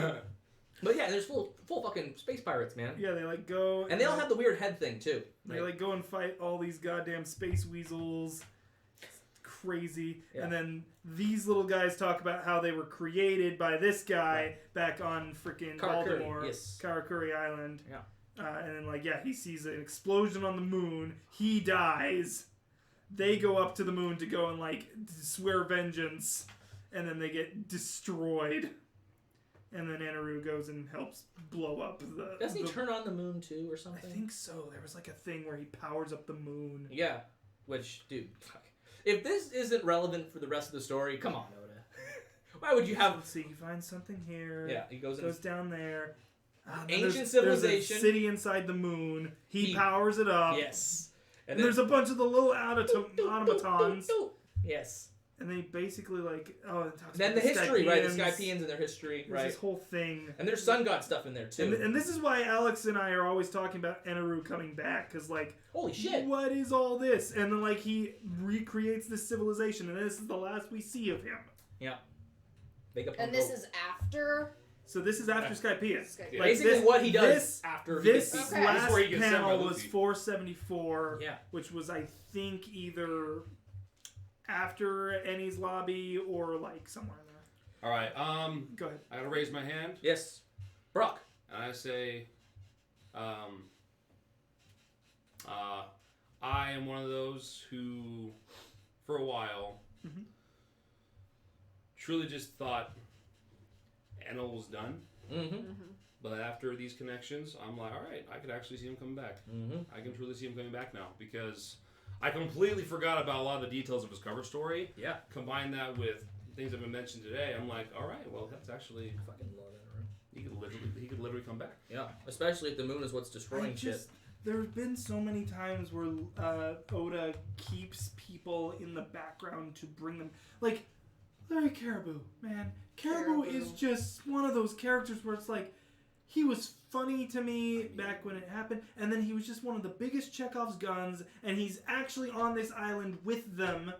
But yeah, there's full fucking space pirates, man. Yeah, they like go And they all have the weird head thing too. they like go and fight all these goddamn space weasels. It's crazy. Yeah. And then these little guys talk about how they were created by this guy back on freaking Karakuri, Baltimore, yes. Karakuri Island. Yeah. And then like he sees an explosion on the moon. He dies. They go up to the moon to go and like swear vengeance, and then they get destroyed. And then Eneru goes and helps blow up the... Doesn't he the- turn on the moon too or I something? think so. There was like a thing where he powers up the moon. Yeah. Which, dude, fuck. If this isn't relevant for the rest of the story, come on, Oda. Why would you have... Let's see, he finds something here. Yeah, he goes in... Goes down there. Then Ancient there's civilization. a city inside the moon. He He- powers it up. Yes. And there's a bunch of the little automatons. Yes. And they basically like... Oh, it talks Then about the history, right? The Skypians. Skypians and their history, There's right? this whole thing. And there's sun god stuff in there too. And this is why Alex and I are always talking about Eneru coming back, because like, Holy shit. what is all this? And then like he recreates this civilization, and this is the last we see of him. Yeah. Vegapunk. And this is after. So this is after Skypiea. Skypiea. Like, basically this- what he does this- after This he gets Okay. last This is where he gets sent by panel was Luffy. 474, Yeah. which was I think either after Ennie's lobby or like somewhere in there. All right. Go ahead. I gotta raise my hand, Yes. Brock. and I say, I am one of those who, for a while, Mhm. truly just thought Enel was done. Mm-hmm. But after these connections, I'm like, all right, I could actually see him coming back. Mm-hmm. I can truly see him coming back now because I completely forgot about a lot of the details of his cover story. Yeah. Combine that with things that have been mentioned today, I'm like, all right, well, that's actually Fucking love that, he could literally come back. Yeah. Especially if the moon is what's destroying shit. There have been so many times where Oda keeps people in the background to bring them, like Larry Caribou, man. Caribou is Caribou. just one of those characters where it's like he was funny to me back when it happened, and then he was just one of the biggest Chekhov's guns, and he's actually on this island with them,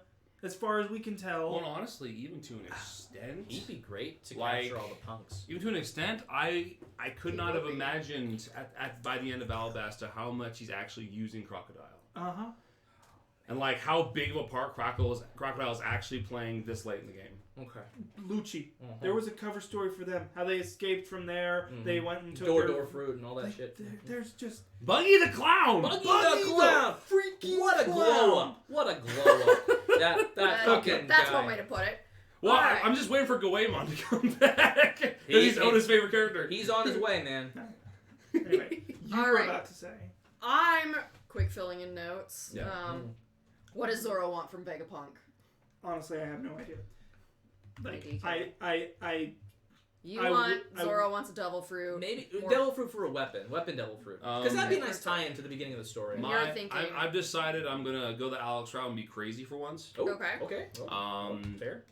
as far as we can tell. Well, honestly, even to an extent, He'd be great to Like- capture all the punks. even to an extent, I could He not would have be. imagined by the end of Alabasta how much he's actually using Crocodile. And like how big of a part Crocodile is actually playing this late in the game. Okay. Lucci. There was a cover story for them. How they escaped from there. They went and took Door fruit and all that like, shit. There's just Buggy the Clown! Buggy the Clown! freaking What a glow up! What a glow up! that fucking That's guy. one way to put it. Well, Alright. I'm just waiting for Goemon to come back. He's Oda's favorite character. He's on his way, man. anyway. You were Alright. about to say. I'm quick filling in notes. Yeah. What does Zorro want from Vegapunk? Honestly, I have no idea. Like Maybe. You I want would- I Zorro wants a devil fruit. Maybe More- devil fruit for a weapon devil fruit, because that'd be a Yeah. nice tie-in to the beginning of the story. You're thinking- I've decided I'm gonna go the Alex route and be crazy for once. Oh, Okay. Okay. Fair.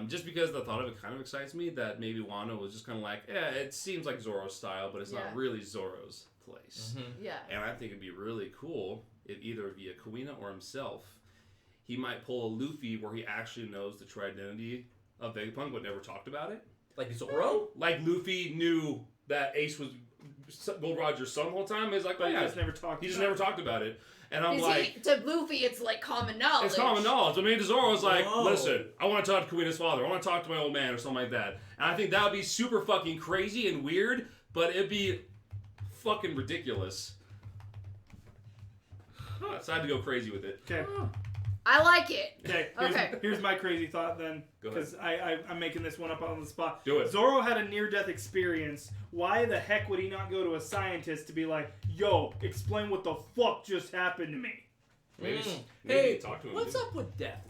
Just because the thought of it kind of excites me, that maybe Wano was just kind of like, yeah, it seems like Zoro's style, but it's Yeah. not really Zoro's place. Yeah. And I think it'd be really cool if either via Kuina or himself, he might pull a Luffy where he actually knows the true identity of Vegapunk but never talked about it. Like Zorro? Like Luffy knew that Ace was Gold Roger's son the whole time. He's like, oh But yeah, he just never talked. he just about never talked about it. And I'm Is like, he, to Luffy, it's like common knowledge. it's common knowledge. I mean, Zorro was like, Whoa. listen, I want to talk to Kuina's father. I want to talk to my old man or something like that. And I think that would be super fucking crazy and weird, but it'd be fucking ridiculous. I decided to go crazy with it. Okay. I like it. Okay. Here's my crazy thought then, Go ahead. because I'm making this one up on the spot. Do it. Zorro had a near-death experience. Why the heck would he not go to a scientist to be like, "Yo, explain what the fuck just happened to me"? Maybe, Mm. maybe Hey, talk to him. what's up with death,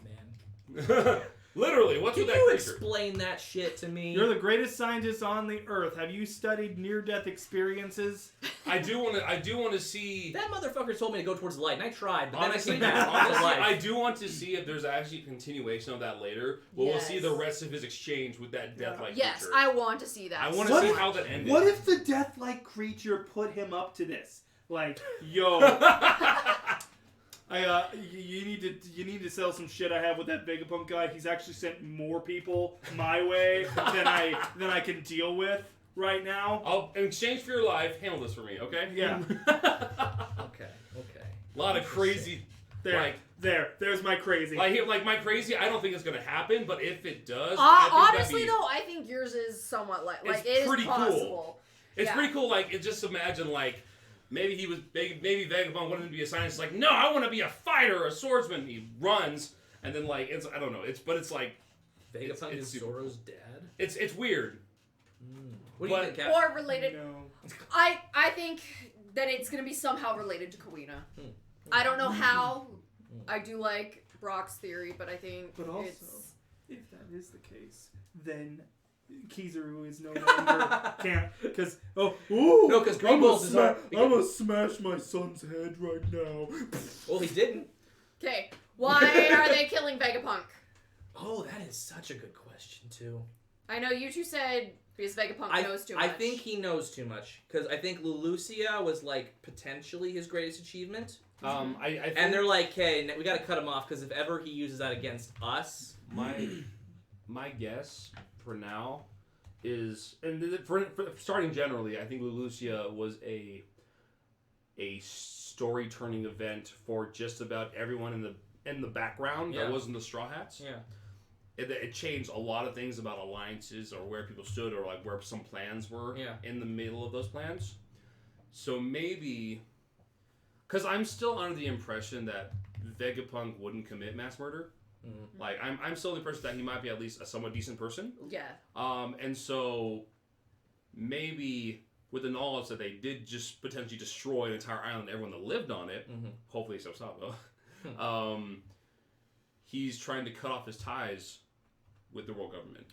man? Literally, what's Can with that you creature? explain that shit to me? You're the greatest scientist on the earth. Have you studied near-death experiences? I do want to see. That motherfucker told me to go towards the light, and I tried, but Honestly, then I came back to honestly, life. I do want to see if there's actually a continuation of that later. But we'll see Yes. the rest of his exchange with that death-like Yes, creature. I want to see that. I want to What see if- how that ended. What if the death-like creature put him up to this? Like, yo, you need to sell some shit I have with that Vegapunk guy. He's actually sent more people my way than I can deal with right now. I'll, in exchange for your life, handle this for me, okay? Yeah. Okay. A lot of crazy, There's my crazy. like my crazy. I don't think it's gonna happen, but if it does, I think Honestly, that'd be, though, I think yours is somewhat like It's it is pretty cool. possible. it's yeah. pretty cool. Like, just imagine like. Maybe Vegapunk wanted to be a scientist. Like, no, I want to be a fighter, a swordsman. He runs, and then like I don't know. It's like Vegapunk it's is super Zoro's dad? it's weird. What do you But- think, Cap? Or related. No. I think that it's gonna be somehow related to Kuina. I don't know how. I do like Brock's theory, but I think But also- it's If that is the case, then Kizaru is no longer can't because No, 'cause Green Balls is our- I'm gonna smash my son's head right now. Well, he didn't. okay. Why are they killing Vegapunk? Oh, that is such a good question, too. I know you two said because Vegapunk knows too much. I think he knows too much. Because I think Lucia was, like, potentially his greatest achievement. I think And they're like, hey, we gotta cut him off, because if ever he uses that against us... my guess for now is, and for starting generally, I think Lucia was a story turning event for just about everyone in the background Yeah. that wasn't the Straw Hats. Yeah. It changed a lot of things about alliances or where people stood or like where some plans were in the middle of those plans. So maybe, because I'm still under the impression that Vegapunk wouldn't commit mass murder. Mm. Like I'm still the impression that he might be at least a somewhat decent person. Yeah. And so maybe with the knowledge that they did just potentially destroy an entire island, everyone that lived on it, hopefully except Sabo, he's trying to cut off his ties with the world government.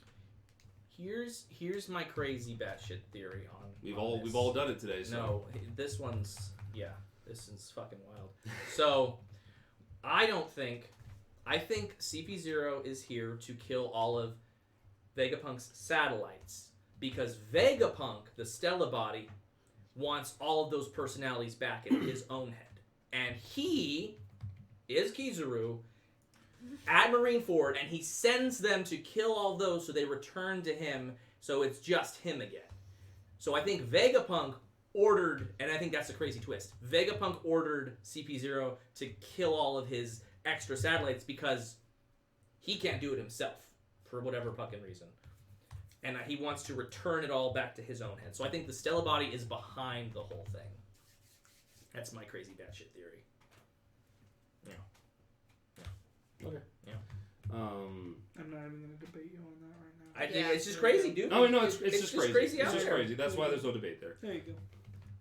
Here's my crazy batshit theory on We've this. all done it today. So. No, this one's this is fucking wild. So I think CP0 is here to kill all of Vegapunk's satellites because Vegapunk, the Stella body, wants all of those personalities back in his own head, and he is Kizaru. at Marineford, and he sends them to kill all those so they return to him, so it's just him again. So I think Vegapunk ordered, and I think that's a crazy twist, Vegapunk ordered CP0 to kill all of his extra satellites because he can't do it himself for whatever fucking reason. And he wants to return it all back to his own head. So I think the Stella Body is behind the whole thing. That's my crazy batshit theory. Yeah. Okay. Yeah. I'm not even gonna debate you on that right now. I think it's just crazy, dude. No, it's just crazy. It's out just there. crazy. That's why there's no debate there. There you go.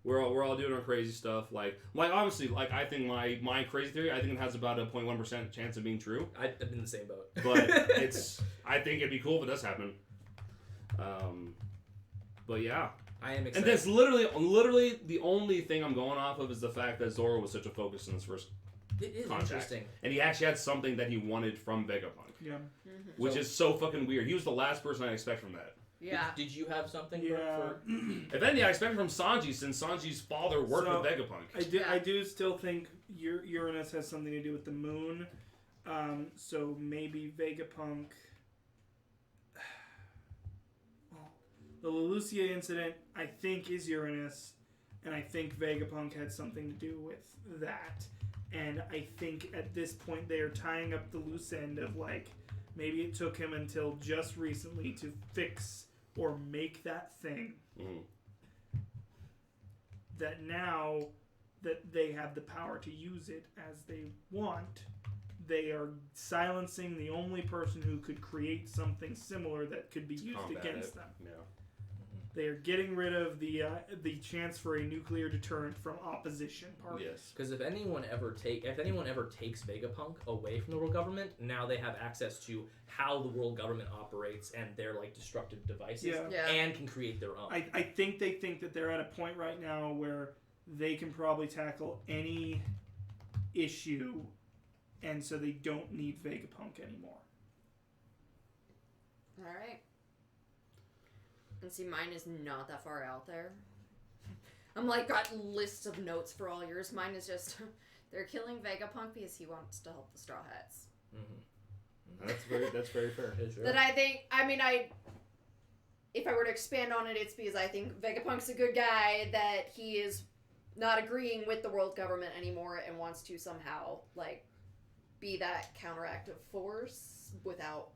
We're all doing our crazy stuff. Like obviously, like I think my crazy theory, I think it has about a 0.1% chance of being true. I'm in the same boat. But I think it'd be cool if it does happen. But yeah. I am excited. And that's literally the only thing I'm going off of is the fact that Zorro was such a focus in this first It is contact. interesting. And he actually had something that he wanted from Vegapunk. Yeah. Which is so fucking weird. He was the last person I expect from that. Yeah. Did you have something Yeah. for If anything, I expect it from Sanji, since Sanji's father worked So, with Vegapunk. I do still think Uranus has something to do with the moon. So maybe Vegapunk. Well, the Lucia incident, I think, is Uranus, and I think Vegapunk had something to do with that. And I think at this point they are tying up the loose end of like maybe it took him until just recently to fix or make that thing. Mhm. That now that they have the power to use it as they want, they are silencing the only person who could create something similar that could be used Combat against it. them. Yeah. They are getting rid of the chance for a nuclear deterrent from opposition parties. Yes. Because if anyone ever takes Vegapunk away from the world government, now they have access to how the world government operates and their like destructive devices, Yeah. and can create their own. I think they think that they're at a point right now where they can probably tackle any issue, and so they don't need Vegapunk anymore. All right. And see, mine is not that far out there. I'm like got lists of notes for all yours. Mine is just they're killing Vegapunk because he wants to help the Straw Hats. That's very fair. That if I were to expand on it, it's because I think Vegapunk's a good guy, that he is not agreeing with the world government anymore and wants to somehow like be that counteractive force without.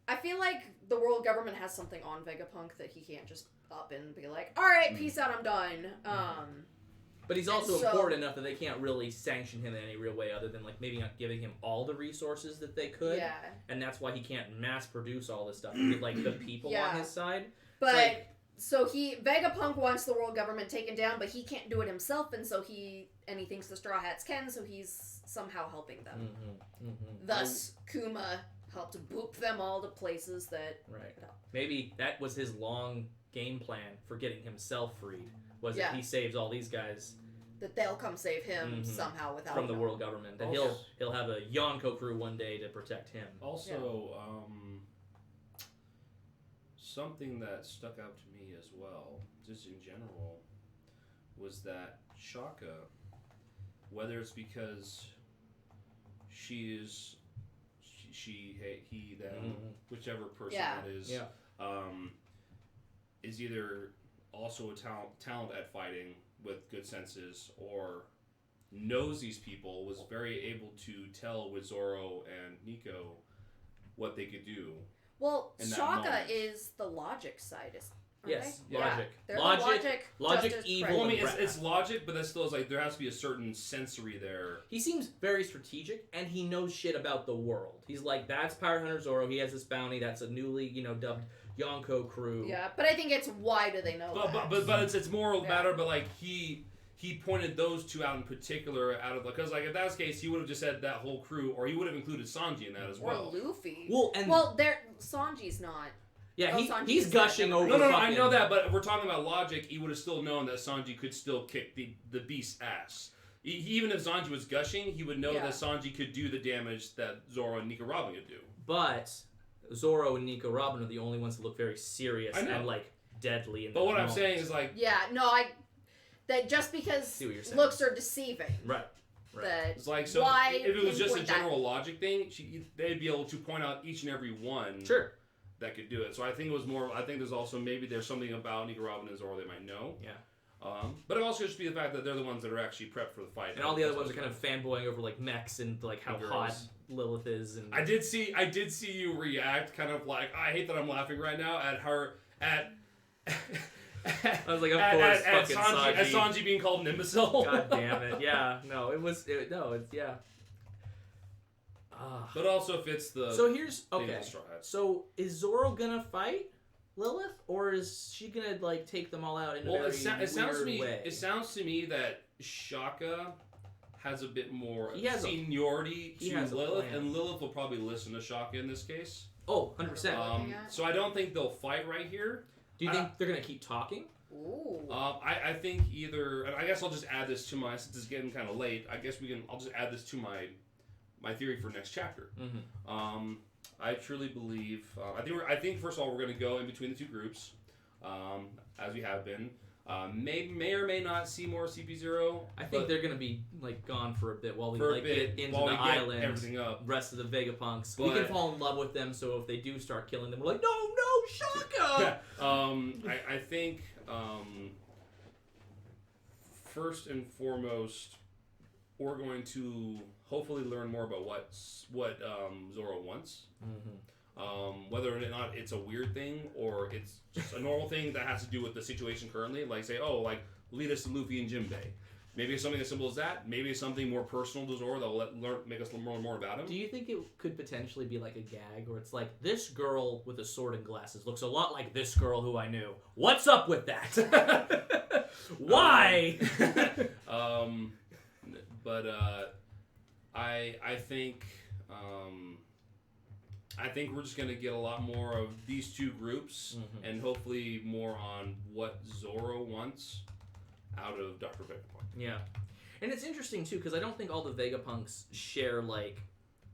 I feel like the world government has something on Vegapunk that he can't just up and be like, all right, peace out, I'm done. But he's also so- important enough that they can't really sanction him in any real way other than like maybe not giving him all the resources that they could. Yeah. And that's why he can't mass produce all this stuff and get like the people Yeah. on his side. But like- so Vegapunk wants the world government taken down, but he can't do it himself, and so he thinks the Straw Hats can, so he's somehow helping them. Thus, Kuma helped boop them all to places that. Right. No. Maybe that was his long game plan for getting himself freed. Was Yeah. that he saves all these guys That they'll come save him Mhm. somehow without from the him. world government, and Also- he'll have a Yonko crew one day to protect him. Also, something that stuck out to me as well, just in general, was that Shaka, whether it's because he, them, whichever person Yeah. that is, Yeah. is either also a talent at fighting with good senses, or knows these people, was very able to tell with Zorro and Nico what they could do. Well, in that Shaka moment. is the logic side, aren't Yes, they? logic. Yeah. They're Logic, the logic, justice, evil, Well, I prejudice. mean, it's logic, but that still is like there has to be a certain sensory there. He seems very strategic, and he knows shit about the world. He's like, that's Pirate Hunter Zorro. He has this bounty. That's a newly, dubbed Yonko crew. Yeah, but I think it's why do they know that? But it's more a Yeah. matter. But like he pointed those two out in particular out of because like if that's the case, he would have just said that whole crew, or he would have included Sanji in that as Or well. Luffy. Well, Sanji's not. yeah, Sanji he's is gushing not- over. No, I fucking- know that, but if we're talking about logic, he would have still known that Sanji could still kick the beast's ass. Even if Sanji was gushing, he would know Yeah. that Sanji could do the damage that Zorro and Nico Robin could do. But Zorro and Nico Robin are the only ones that look very serious I know. and like deadly. In But those what I'm moments. saying is like Yeah, no, that just because See what you're saying. looks are deceiving. Right. That It's like, so why if it was just a pinpoint that? general logic thing, they'd be able to point out each and every one Sure. that could do it. So I think it was more. I think there's also maybe there's something about Nico Robin and Zoro they might know. Yeah. But it also just be the fact that they're the ones that are actually prepped for the fight. And all the other ones are kind of fanboying over like mechs and like how And hot girls. Lilith is. And I did see you react, kind of like I hate that I'm laughing right now at her at. I was like, of course, fucking Sanji. At Sanji being called an imbecile. God damn it! Yeah, no, yeah. But also fits the. So here's thing okay. of the Straw Hats. So is Zoro gonna fight Lilith, or is she gonna like take them all out in a Well, very it sounds to me. way? It sounds to me that Shaka has a bit more He has seniority he to has a Lilith, plan. and Lilith will probably listen to Shaka in this case. Oh, 100%. So I don't think they'll fight right here. Do you think they're gonna keep talking? Ooh. I think either, and I guess I'll just add this to my, since it's getting kind of late. I guess I'll just add this to my theory for next chapter. Mm-hmm. I truly believe. I think first of all we're going to go in between the two groups, as we have been. May or may not see more CP0. I think they're gonna be like gone for a bit while we for a like bit, get into while the we get island. everything up. Rest of the Vegapunks. We But- can fall in love with them. So if they do start killing them, we're like, no, Shaka. I think first and foremost, we're going to hopefully learn more about what Zorro wants. Mm-hmm. Whether or not it's a weird thing or it's just a normal thing that has to do with the situation currently. Like say, lead us to Luffy and Jinbei. Maybe it's something as simple as that. Maybe it's something more personal to Zorro that will make us learn more and more about him. Do you think it could potentially be like a gag where it's like, this girl with a sword and glasses looks a lot like this girl who I knew. What's up with that? Why? I think we're just gonna get a lot more of these two groups, and hopefully more on what Zorro wants out of Dr. Vegapunk. Yeah, and it's interesting too because I don't think all the Vegapunks share like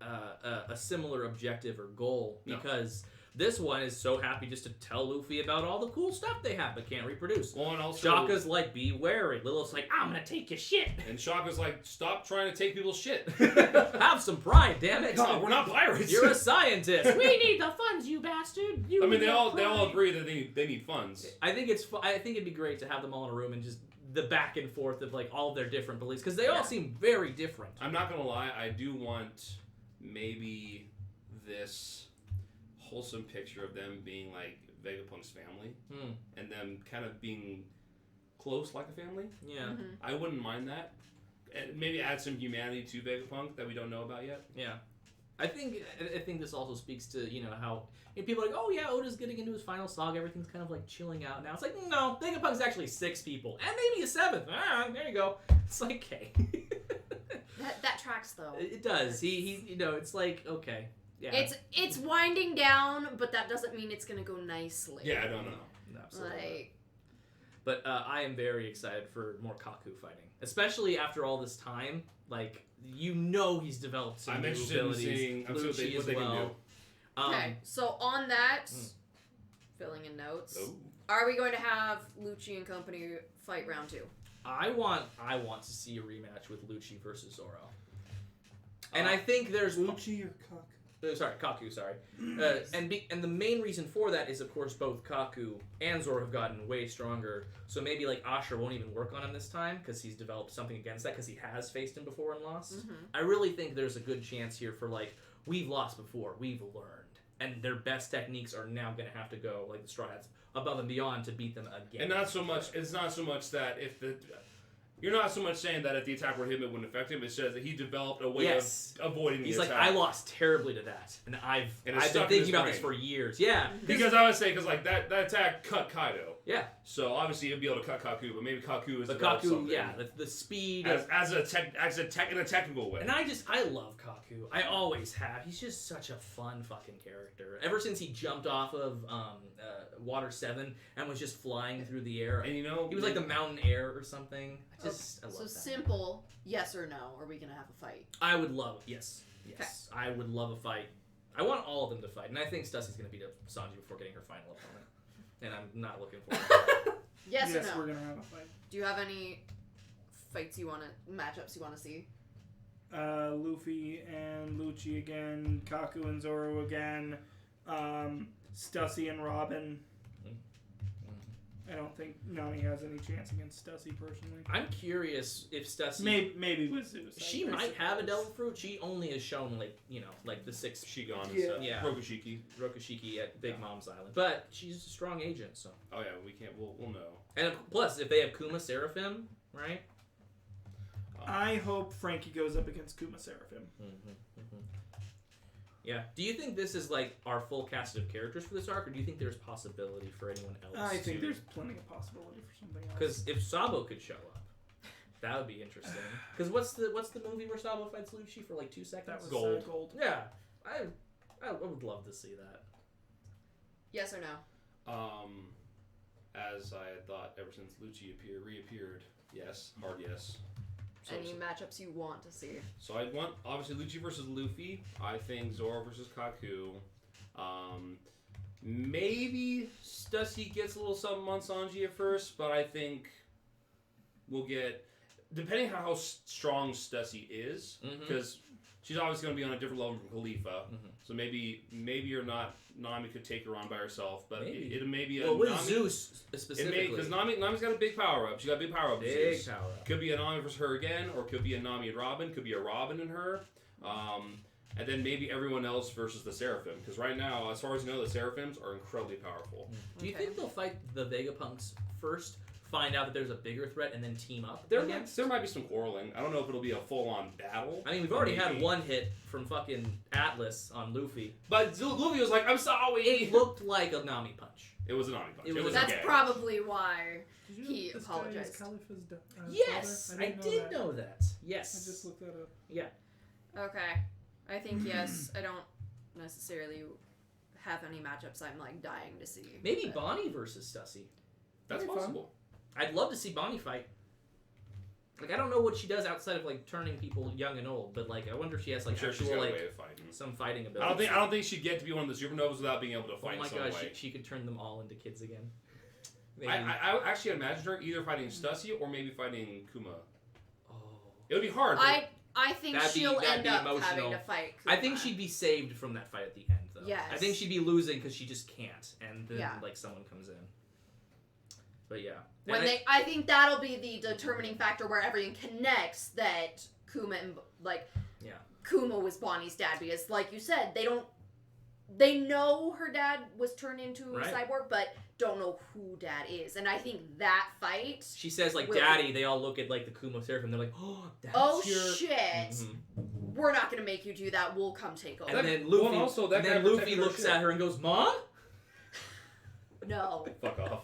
a similar objective or goal because this one is so happy just to tell Luffy about all the cool stuff they have but can't reproduce. Well, and also Shaka's like, be wary. Lilith's like, I'm gonna take your shit. And Shaka's like, stop trying to take people's shit. Have some pride, damn it. God, we're not pirates. You're a scientist. We need the funds, you bastard. You they need all pride. agree that they need funds. I think it'd be great to have them all in a room and just the back and forth of like all of their different beliefs because they all seem very different. I'm not gonna lie, I do want maybe this wholesome picture of them being like Vegapunk's family and them kind of being close like a family. Yeah. Mm-hmm. I wouldn't mind that. And maybe add some humanity to Vegapunk that we don't know about yet. Yeah. I think this also speaks to, how people are like, oh yeah, Oda's getting into his final saga, everything's kind of like chilling out now. It's like, no, Vegapunk's actually 6 people. And maybe a 7th. There you go. It's like, okay. That tracks though. It does. He it's like, okay. Yeah. It's winding down, but that doesn't mean it's gonna go nicely. Yeah, I don't know. No, absolutely. Like, But I am very excited for more Kaku fighting, especially after all this time. Like he's developed some I'm new interested in abilities. seeing Lucci what they can do. okay, so on that, filling in notes. Oh. Are we going to have Lucci and company fight round 2? I want to see a rematch with Lucci versus Zorro. And I think there's Lucci or Cock? Kaku. Sorry, and the main reason for that is of course both Kaku and Zorro have gotten way stronger. So maybe like Ashura won't even work on him this time because he's developed something against that because he has faced him before and lost. Mm-hmm. I really think there's a good chance here for like we've lost before, we've learned, and their best techniques are now going to have to go like the Straw Hats above and beyond to beat them again. And not so much. It's not so much that if the. You're not so much saying that if the attack were him, it wouldn't affect him. It says that he developed a way of avoiding the He's attack. like, I lost terribly to that, and I've And been it's stuck in thinking his about this brain. for years. Yeah, Because I would say, like that attack cut Kaido. yeah, So obviously he'll be able to cut Kaku, but maybe Kaku is the developed Kaku, something yeah, the speed. in a technical way. And I love Kaku. I always have. He's just such a fun fucking character. Ever since he jumped off of Water 7 and was just flying through the air. And He was like the mountain air or something. I love So that. simple, yes or no? Are we gonna have a fight? I would love it. Yes. I would love a fight. I want all of them to fight, and I think Stussie's gonna beat up Sanji before getting her final opponent. And I'm not looking forward to that. Yes or no? we're gonna have a fight. Do you have any matchups you want to see? Luffy and Lucci again, Kaku and Zorro again, Stussy and Robin. I don't think Nami has any chance against Stussy personally. I'm curious if Stussy... Maybe with Zeus. She might have a devil fruit. She only has shown, like the 6... Shigon and Yeah. stuff. Yeah. Rokushiki. at Big Mom's Island. But she's a strong agent, so... Oh yeah, we can't. We'll know. And plus, if they have Kuma Seraphim, right? I hope Frankie goes up against Kuma Seraphim. Yeah. Do you think this is like our full cast of characters for this arc, or do you think there's possibility for anyone else? I think there's plenty of possibility for something else. Because if Sabo could show up, that would be interesting. Because what's the movie where Sabo fights Lucci for like 2 seconds? That was Gold. Gold. Yeah. I would love to see that. Yes or no? As I had thought ever since Lucci reappeared. Yes, hard yes. So, Any matchups you want to see? so I want obviously Lucci versus Luffy. I think Zorro versus Kaku. Maybe Stussy gets a little something on Sanji at first, but I think we'll get, depending on how strong Stussy is, because she's obviously going to be on a different level from Khalifa. So maybe or not, Nami could take her on by herself, but it may be a Well, with Nami, Zeus specifically. because Nami's got a big power up. She got a big power up. with Big Zeus. power up. Could be a Nami versus her again, or could be a Nami and Robin. Could be a Robin and her. And then maybe everyone else versus the Seraphim. Because right now, as far as you know, the Seraphims are incredibly powerful. Do you think they'll fight the Vegapunks first, find out that there's a bigger threat, and then team up? There might be some quarreling. I don't know if it'll be a full-on battle. I mean, we've already had one hit from fucking Atlas on Luffy. But Luffy was like, I'm sorry! It looked like a Nami punch. It was a Nami punch. It was That's okay. probably why. Did you He know this apologized. guy is Khalifa's Yes! father? I did know that. Yes. I just looked that up. Yeah. Okay. I think yes. I don't necessarily have any matchups I'm like dying to see. Maybe but- Bonnie versus Stussy. That's That'd be fun. possible. I'd love to see Bonnie fight. Like, I don't know what she does outside of, like, turning people young and old, but, like, I wonder if she has, like, I'm sure she's actual, got a like, way of fighting. some fighting ability. I don't think she'd get to be one of the supernovas without being able to fight Oh my in some gosh, way. she could turn them all into kids again. Maybe. I actually imagined her either fighting Stussy or maybe fighting Kuma. Oh. It would be hard. But I think That'd be- she'll that'd end be up emotional. having to fight. I think Kuma. she'd be saved from that fight at the end, though. Yes. I think she'd be losing because she just can't, and then, Yeah. like, someone comes in. But, yeah. When And I think that'll be the determining factor where everything connects that Kuma and Kuma was Bonnie's dad, because like you said, they know her dad was turned into a Right. cyborg, but don't know who dad is. And I think that fight, she says, like, Will- Daddy, they all look at, like, the Kuma Seraphim, and they're like, oh, that's oh your... shit, Mhm. we're not gonna make you do that, we'll come take over. And then Well, Luffy, also, that and guy then Luffy protected her looks shit. at her and goes, Mom? No. fuck off.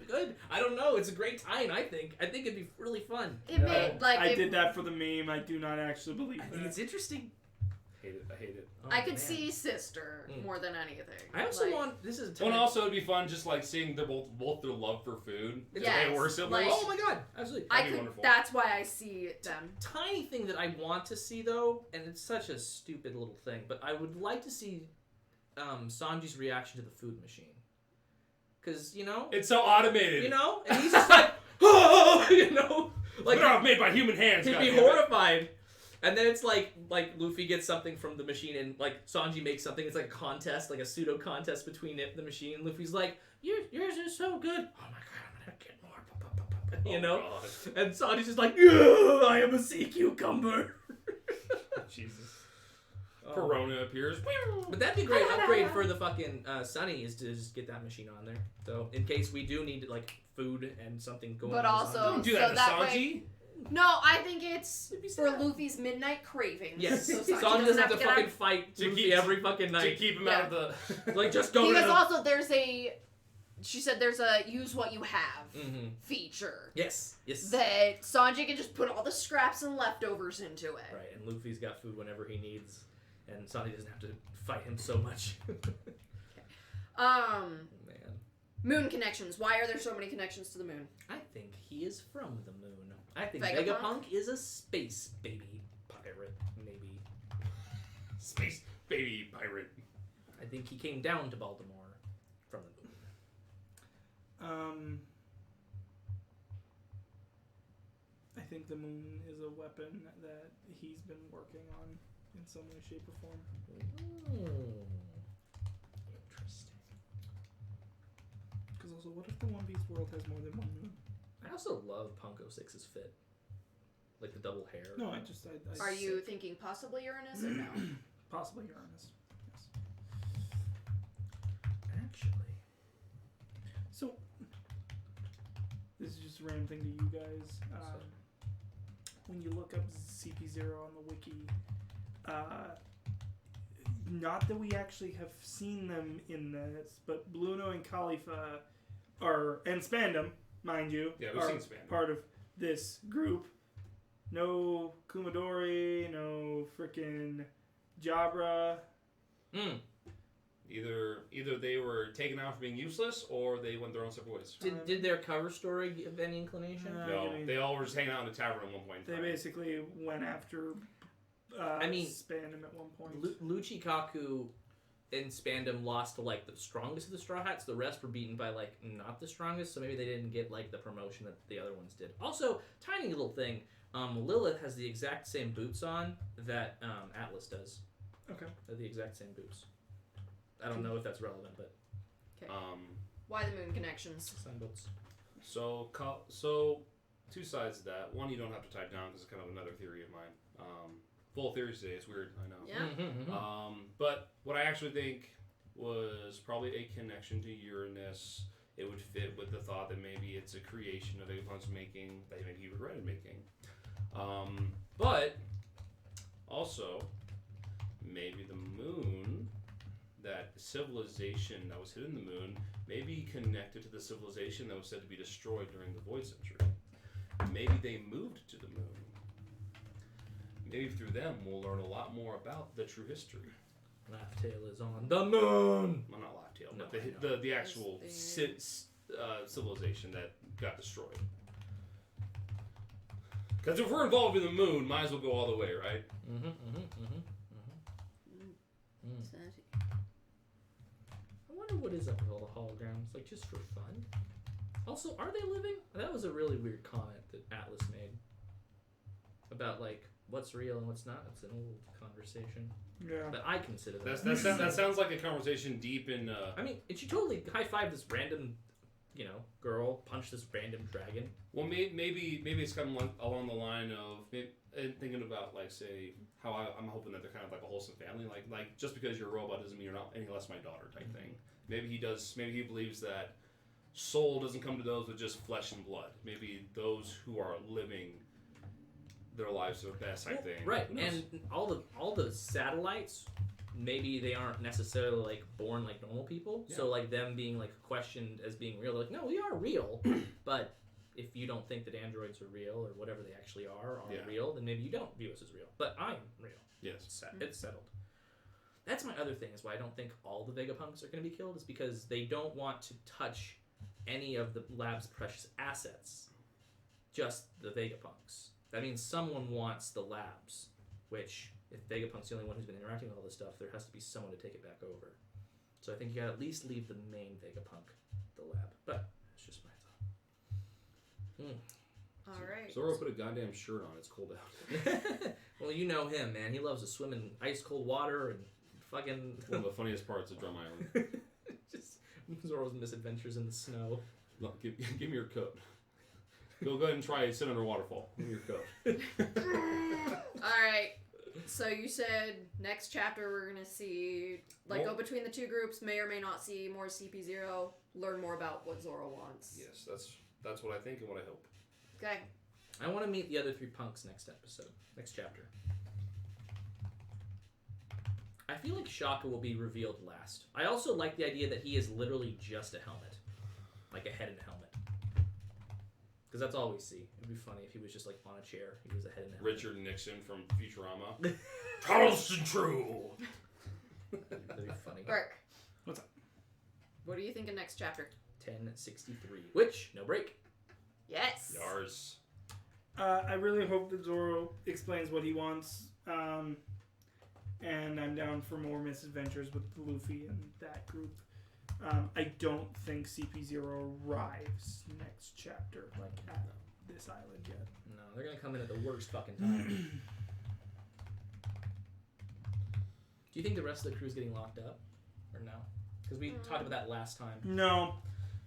Good. I don't know. It's a great time, I think. I think it'd be really fun. It made, like, I it- did that for the meme. I do not actually believe I think that. it's interesting. I hate it. Oh, I could man. see sister Mm. more than anything. I also Like, want... This is a Well, and time- also it'd be fun just like seeing their both their love for food. It's Yes, They were siblings. like- Oh my god, absolutely. I That'd be could. wonderful. That's why I see them. Tiny thing that I want to see though, and it's such a stupid little thing, but I would like to see Sanji's reaction to the food machine. Cause It's so automated. and he's just like, oh, like They're not made by human hands. he'd be goddammit. horrified. And then it's like Luffy gets something from the machine, and like Sanji makes something. It's like a contest, like a pseudo contest between it and the machine. And Luffy's like, yours is so good. Oh my god, I'm gonna get more. Oh, God. And Sanji's just like, "Ugh, I am a sea cucumber. Jesus. Oh. Corona appears. But that'd be a great upgrade for the fucking Sunny is to just get that machine on there. So in case we do need like food and something going But on. also- Don't do So that to that way- Sanji. No, I think it's It'd be for sad. Luffy's midnight cravings. Yes, So Sanji Sanji doesn't have to get fucking out- fight To Luffy keep- every fucking To night. keep him Yeah. out of the. Like just go to Because the... also there's a. She said there's a use what you have Mm-hmm. feature Yes. that Sanji can just put all the scraps and leftovers into it. Right, and Luffy's got food whenever he needs, and Sanji doesn't have to fight him so much. Man, Moon connections. Why are there so many connections to the moon? I think he is from the moon. I think Vegapunk? Vegapunk is a space baby pirate, maybe. Space baby pirate. I think he came down to Baltimore from the moon. I think the moon is a weapon that he's been working on in some way, shape, or form. Interesting. Because also, what if the One Piece world has more than one moon? I also love Punko 6's fit. Like the double hair. No, I Are you thinking possibly Uranus or no? possibly Uranus? Yes. Actually. So, this is just a random thing to you guys. When you look up CP0 on the wiki, not that we actually have seen them in this, but Bluno and Khalifa and Spandam, mind you, Yeah, we've are seen Spandam. part of this group. No Kumadori, no frickin' Jabra. Either they were taken out for being useless, or they went their own separate ways. Did their cover story give any inclination? No, they all were just hanging out in a tavern at one point. They basically went after Spandam at one point. Lucci, Kaku, and Spandam lost to like the strongest of the Straw Hats. The rest were beaten by like not the strongest, so maybe they didn't get like the promotion that the other ones did. Also, tiny little thing. Lilith has the exact same boots on that Atlas does. Okay. They're the exact same boots. I don't know if that's relevant, but Why the moon connections? same boots. So two sides to that. One, you don't have to type down because it's kind of another theory of mine. Full theories today. It's weird. I know. Yeah. But what I actually think was probably a connection to Uranus. It would fit with the thought that maybe it's a creation of Vegapunk's making that maybe he regretted making. But also maybe the moon, that civilization that was hidden in the moon, maybe connected to the civilization that was said to be destroyed during the Void Century. Maybe they moved to the moon. Maybe through them we'll learn a lot more about the true history. Laugh-Tail is on the moon! Well, not Laugh-Tail, No, but the actual That's civilization that got destroyed. Because if we're involved in the moon, might as well go all the way, right? I wonder what is up with all the holograms, like just for fun. Also, are they living? That was a really weird comment that Atlas made about like what's real and what's not. It's an old conversation. Yeah. But I consider that. That sounds like a conversation deep in. I mean, and she totally high-fived this random, girl, punched this random dragon. Well, maybe it's kind of along the line of thinking about, like, say, how I'm hoping that they're kind of like a wholesome family. Like just because you're a robot doesn't mean you're not any less my daughter type thing. Maybe he does. Maybe he believes that soul doesn't come to those with just flesh and blood. Maybe those who are living their lives to their best type thing. Right, and all the satellites, maybe they aren't necessarily like born like normal people. Yeah. So like them being like questioned as being real, they're like, no, we are real. But if you don't think that androids are real or whatever they actually are real, then maybe you don't view us as real. But I'm real. Yes. It's settled. That's my other thing, is why I don't think all the Vegapunks are going to be killed, is because they don't want to touch any of the lab's precious assets. Just the Vegapunks. That means someone wants the labs, which, if Vegapunk's the only one who's been interacting with all this stuff, there has to be someone to take it back over. So I think you gotta at least leave the main Vegapunk, the lab. But it's just my thought. Alright. Zorro put a goddamn shirt on. It's cold out. Well, you know him, man. He loves to swim in ice cold water and fucking. One of the funniest parts of Drum Island. Just Zorro's misadventures in the snow. Look, give me your coat. Go ahead and try sit under a waterfall. Give me your coat. Alright. So you said next chapter we're gonna see, like, go between the two groups, may or may not see more CP0, learn more about what Zorro wants. Yes, that's what I think and what I hope. Okay. I want to meet the other three punks next chapter. I feel like Shaka will be revealed last. I also like the idea that he is literally just a helmet. Like a head and a helmet. Because that's all we see. It'd be funny if he was just like on a chair. He was a head and a helmet. Richard Nixon from Futurama. Charleston True! That'd be funny. Burke. What's up? What do you think of next chapter? 1063. Which, no break. Yes. Yars. I really hope that Zorro explains what he wants. And I'm down for more misadventures with Luffy and that group. I don't think CP0 arrives next chapter, like, at this island yet. No, they're gonna come in at the worst fucking time. Do you think the rest of the crew's getting locked up, or no? Because we talked about that last time. No,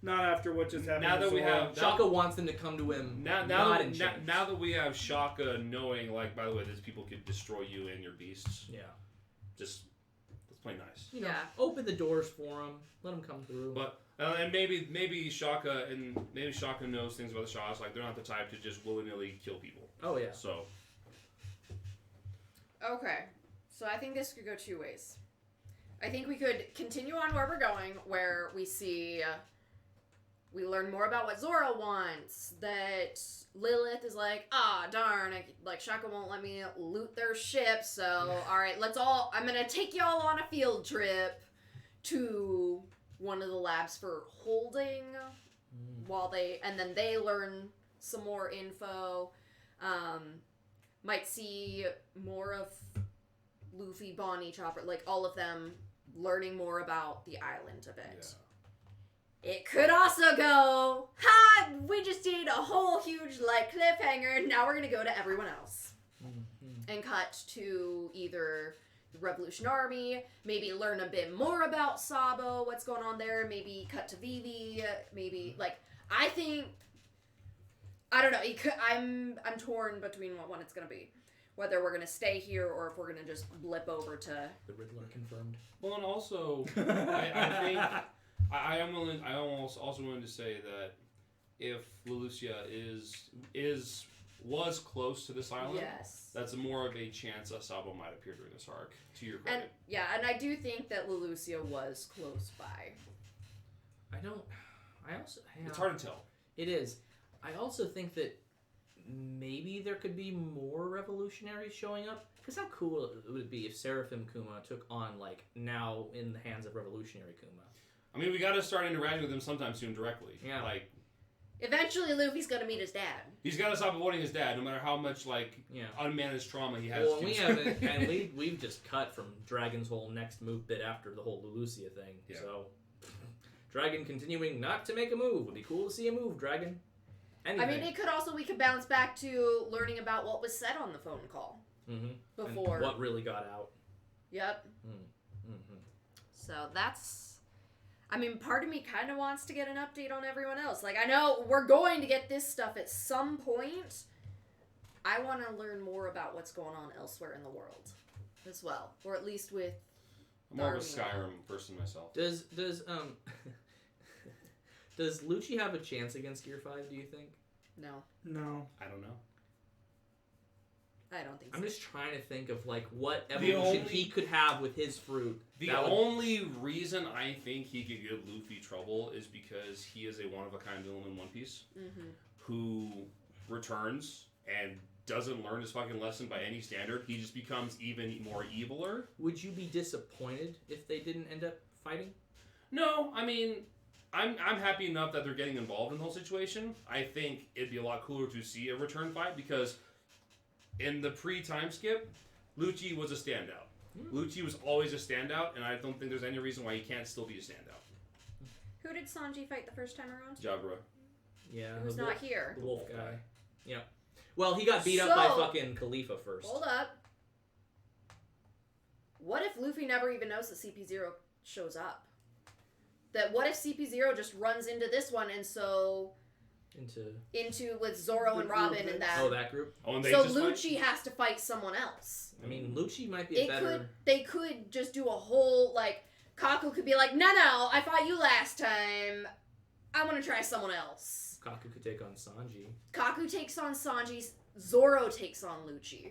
not after what just happened. Now that we have Shaka wants them to come to him. now that we have Shaka knowing, like, by the way, these people could destroy you and your beasts. Yeah. Just let's play nice. You know, open the doors for them. Let them come through. But and maybe Shaka knows things about the Shahs. Like, they're not the type to just willy-nilly kill people. Oh yeah. So. Okay, so I think this could go two ways. I think we could continue on where we're going, where we see, we learn more about what Zorro wants, that Lilith is like, darn, like, Shaka won't let me loot their ship, so, alright, I'm gonna take y'all on a field trip to one of the labs for holding, and then they learn some more info, might see more of Luffy, Bonnie, Chopper, like, all of them learning more about the island a bit. Yeah. It could also go, we just did a whole huge, like, cliffhanger, now we're gonna go to everyone else. And cut to either the Revolution Army, maybe learn a bit more about Sabo, what's going on there, maybe cut to Vivi, maybe, like, I don't know, I'm torn between what one it's gonna be. Whether we're gonna stay here or if we're gonna just blip over to the Riddler confirmed. Well, and also, I think I also willing to say that if Lelucia was close to this island, that's more of a chance that Sabo might appear during this arc. To your credit, and I do think that Lelucia was close by. It's hard to tell. It is. I also think that maybe there could be more revolutionaries showing up. Because how cool would it be if Seraphim Kuma took on, like, now in the hands of Revolutionary Kuma? I mean, we got to start interacting with him sometime soon directly. Yeah. Like, eventually, Luffy's gonna meet his dad. He's got to stop avoiding his dad, no matter how much, like, unmanaged trauma he has. Well, we've just cut from Dragon's whole next move bit after the whole Lelucia thing. Yeah. So, Dragon continuing not to make a move. Would be cool to see a move, Dragon. Anything. I mean, we could bounce back to learning about what was said on the phone call. Before. And what really got out. Yep. So that's... I mean, part of me kind of wants to get an update on everyone else. Like, I know we're going to get this stuff at some point. I want to learn more about what's going on elsewhere in the world as well. Or at least with... I'm more of a Skyrim person myself. Does Lucci have a chance against Gear 5, do you think? No. I don't know. I don't think so. I'm just trying to think of, like, what evolution he could have with his fruit. The only reason I think he could give Luffy trouble is because he is a one-of-a-kind villain in One Piece who returns and doesn't learn his fucking lesson by any standard. He just becomes even more eviler. Would you be disappointed if they didn't end up fighting? No, I mean... I'm happy enough that they're getting involved in the whole situation. I think it'd be a lot cooler to see a return fight because in the pre-time skip, Lucci was a standout. Lucci was always a standout, and I don't think there's any reason why he can't still be a standout. Who did Sanji fight the first time around? Jabra. Yeah. Who's not here? The wolf guy. Yeah. Well, he got beat up by fucking Khalifa first. Hold up. What if Luffy never even knows that CP0 shows up? What if CP0 just runs into this one and so... Into with Zorro and Robin and that. Oh, that group? Oh, and so Lucci has to fight someone else. I mean, Lucci might be They could just do a whole, like... Kaku could be like, no, I fought you last time. I want to try someone else. Kaku could take on Sanji. Kaku takes on Sanji. Zorro takes on Lucci.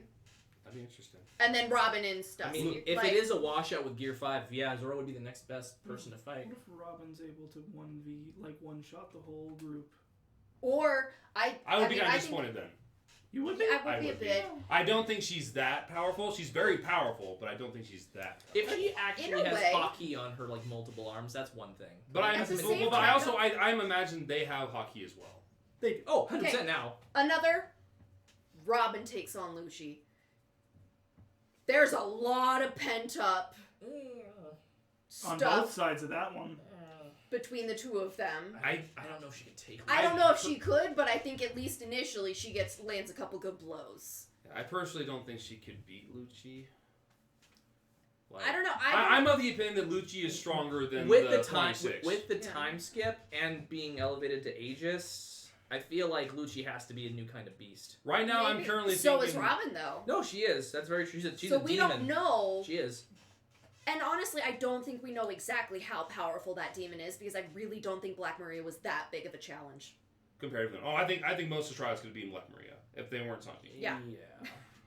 That'd be interesting. And then Robin and stuff. I mean, if it is a washout with Gear 5, Zorro would be the next best person to fight. What if Robin's able to one-shot the whole group? Or, I would be kind of disappointed then. You would be? I would be a bit. I don't think she's that powerful. She's very powerful, but I don't think she's that powerful. If she actually has Haki on her, like, multiple arms, that's one thing. But I imagine they have Haki as well. They do. Oh, 100% now. Another, Robin takes on Lucci. There's a lot of pent-up stuff. On both sides of that one. between the two of them. I don't know if she can take. I don't know if she could, but I think at least initially she lands a couple good blows. I personally don't think she could beat Lucci. Like, I don't know. I'm of the opinion that Lucci is stronger than with the the time 26. with the time skip and being elevated to Aegis. I feel like Lucci has to be a new kind of beast. Right now, I'm Maybe. currently So thinking... is Robin, though. No, she is. That's very true. She's So a we demon. don't know. She is. And honestly, I don't think we know exactly how powerful that demon is because I really don't think Black Maria was that big of a challenge. Compared to them. Oh, I think most of Trials could beat Black Maria if they weren't Sanji. Yeah.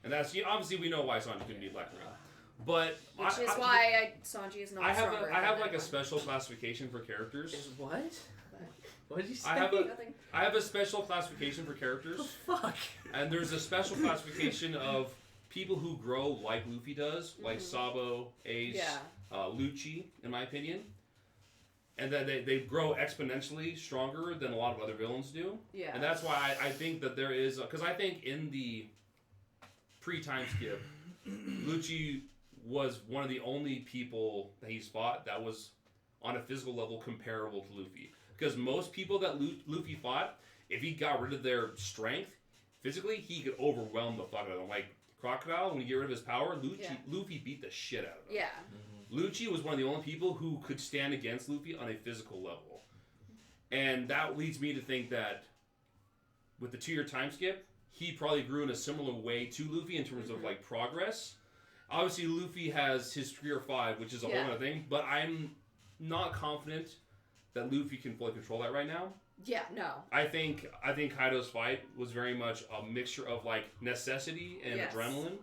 And that's obviously we know why Sanji couldn't beat Black Maria. But Which is why Sanji is not stronger. I have than like a anyone. special classification for characters. Is what? What did you say? Nothing. I have a special classification for characters. Fuck. And there's a special classification of people who grow like Luffy does, like Sabo, Ace, Lucci, in my opinion. And then they grow exponentially stronger than a lot of other villains do. Yeah. And that's why I think that there is... Because I think in the pre-time skip, Lucci was one of the only people that he's fought that was on a physical level comparable to Luffy. Because most people that Luffy fought, if he got rid of their strength, physically, he could overwhelm the fuck out of them. Like Crocodile, when you get rid of his power, Luffy beat the shit out of him. Yeah. Lucci was one of the only people who could stand against Luffy on a physical level. And that leads me to think that with the 2-year time skip, he probably grew in a similar way to Luffy in terms of like progress. Obviously, Luffy has his 3 or 5, which is a whole other thing, but I'm not confident that Luffy can fully control that right now. Yeah, no. I think Kaido's fight was very much a mixture of like necessity and adrenaline.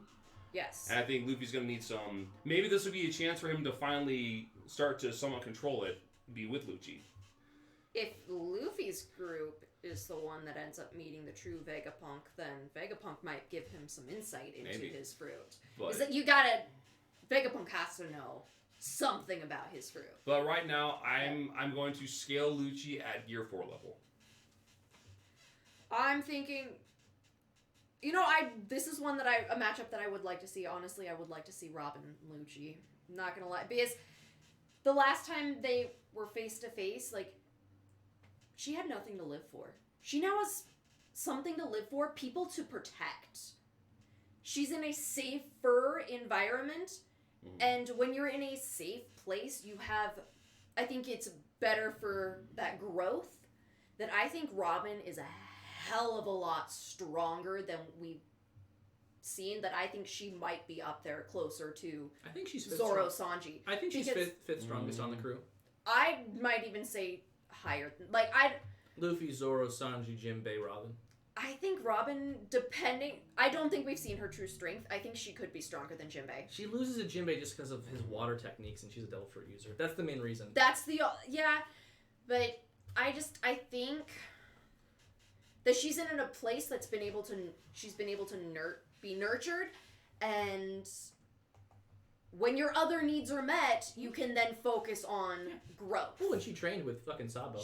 Yes. And I think Luffy's going to need some... Maybe this would be a chance for him to finally start to somewhat control it, be with Lucci. If Luffy's group is the one that ends up meeting the true Vegapunk, then Vegapunk might give him some insight into his fruit. Is that you gotta... Vegapunk has to know something about his fruit. But right now, I'm going to scale Lucci at Gear 4 level. I'm thinking... this is one a matchup that I would like to see. Honestly, I would like to see Robin and Lucci. I'm not gonna lie. Because the last time they were face to face, like, she had nothing to live for. She now has something to live for, people to protect. She's in a safer environment, and when you're in a safe place, you have... I think it's better for that growth, that I think Robin is a hell of a lot stronger than we've seen, that I think she might be up there closer to I think she's Zorro Sanji. I think she's fifth strongest on the crew. I might even say higher. Luffy, Zorro, Sanji, Jinbei, Robin. I think Robin, I don't think we've seen her true strength. I think she could be stronger than Jinbei. She loses to Jinbei just because of his water techniques, and she's a Devil Fruit user. That's the main reason. That's but I think that she's in a place that's been able to be nurtured, and when your other needs are met, you can then focus on growth. Oh, and she trained with fucking Sabo.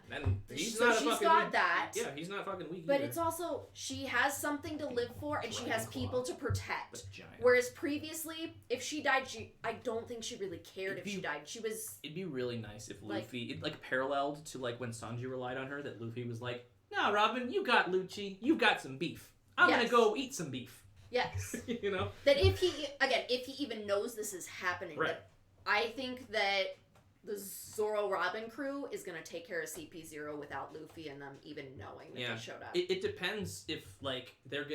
And he's so not a she's fucking got weak. that. Yeah, he's not fucking weak But either. it's also, she has something to live for, and she has people to protect. But giant. Whereas previously, if she died, I don't think she really cared if she died. It'd be really nice if Luffy, paralleled to like when Sanji relied on her, that Luffy was like, "Nah, Robin, you got Lucci, you got some beef. I'm gonna go eat some beef." Yes. You know? That if he even knows this is happening, right. I think that the Zorro Robin crew is going to take care of CP0 without Luffy and them even knowing that they showed up. It depends if, like, they're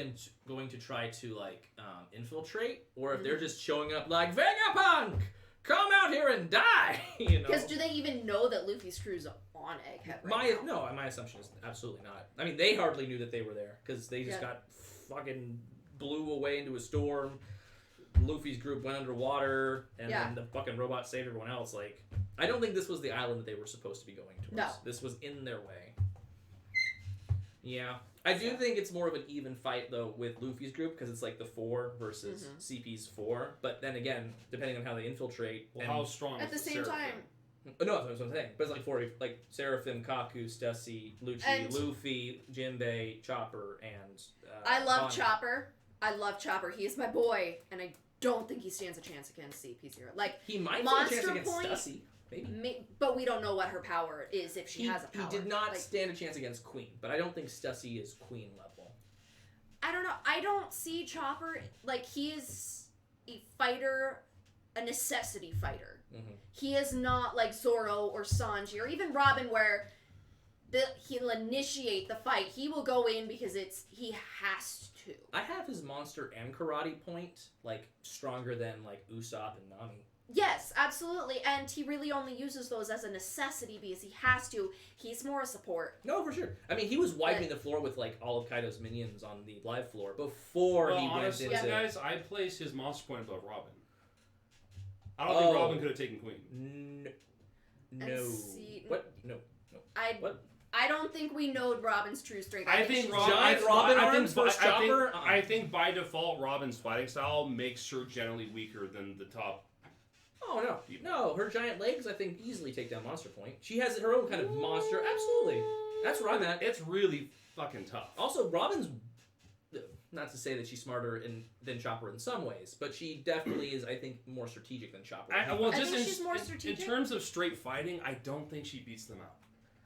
going to try to, like, infiltrate, or if they're just showing up like, Vegapunk! Come out here and die! You know? Because do they even know that Luffy's crew's on Egghead right now? No, my assumption is absolutely not. I mean, they hardly knew that they were there, because they just got fucking blew away into a storm. Luffy's group went underwater, and then the fucking robot saved everyone else. Like, I don't think this was the island that they were supposed to be going towards. No. This was in their way. Yeah. I do think it's more of an even fight, though, with Luffy's group, because it's like the 4 versus CP's 4. But then again, depending on how they infiltrate... Well, how strong at is the same Seraphim? time... No, that's what I'm saying. But it's like 4, like Seraphim, Kaku, Stussy, Lucci, Luffy, Jinbei, Chopper, and I love Bonnie. Chopper. I love Chopper. He is my boy, and I don't think he stands a chance against CP0. Like, he might Monster stand a chance Point, against Stussy. Maybe. But we don't know what her power is if she has a power. He did not Like, stand a chance against Queen, but I don't think Stussy is Queen level. I don't know. I don't see Chopper like he is a fighter, a necessity fighter. Mm-hmm. He is not like Zorro or Sanji or even Robin, where he'll initiate the fight. He will go in because he has to. I have his monster and karate point like stronger than like Usopp and Nami. Yes, absolutely, and he really only uses those as a necessity because he has to. He's more a support. No, for sure. I mean, he was wiping the floor with like all of Kaido's minions on the live floor before he honestly, went into. guys, I place his monster point above Robin. I don't think Robin could have taken Queen. No. See, What? No. What? I don't think we know Robin's true strength. I think she's Giant Robin arms versus Chopper? I think by default, Robin's fighting style makes her generally weaker than the top. Oh, no. No, her giant legs, I think, easily take down Monster Point. She has her own kind of monster. Absolutely. That's where I'm at. It's really fucking tough. Also, Robin's... Not to say that she's smarter than Chopper in some ways, but she definitely is, I think, more strategic than Chopper. I think she's more strategic. In terms of straight fighting, I don't think she beats them out.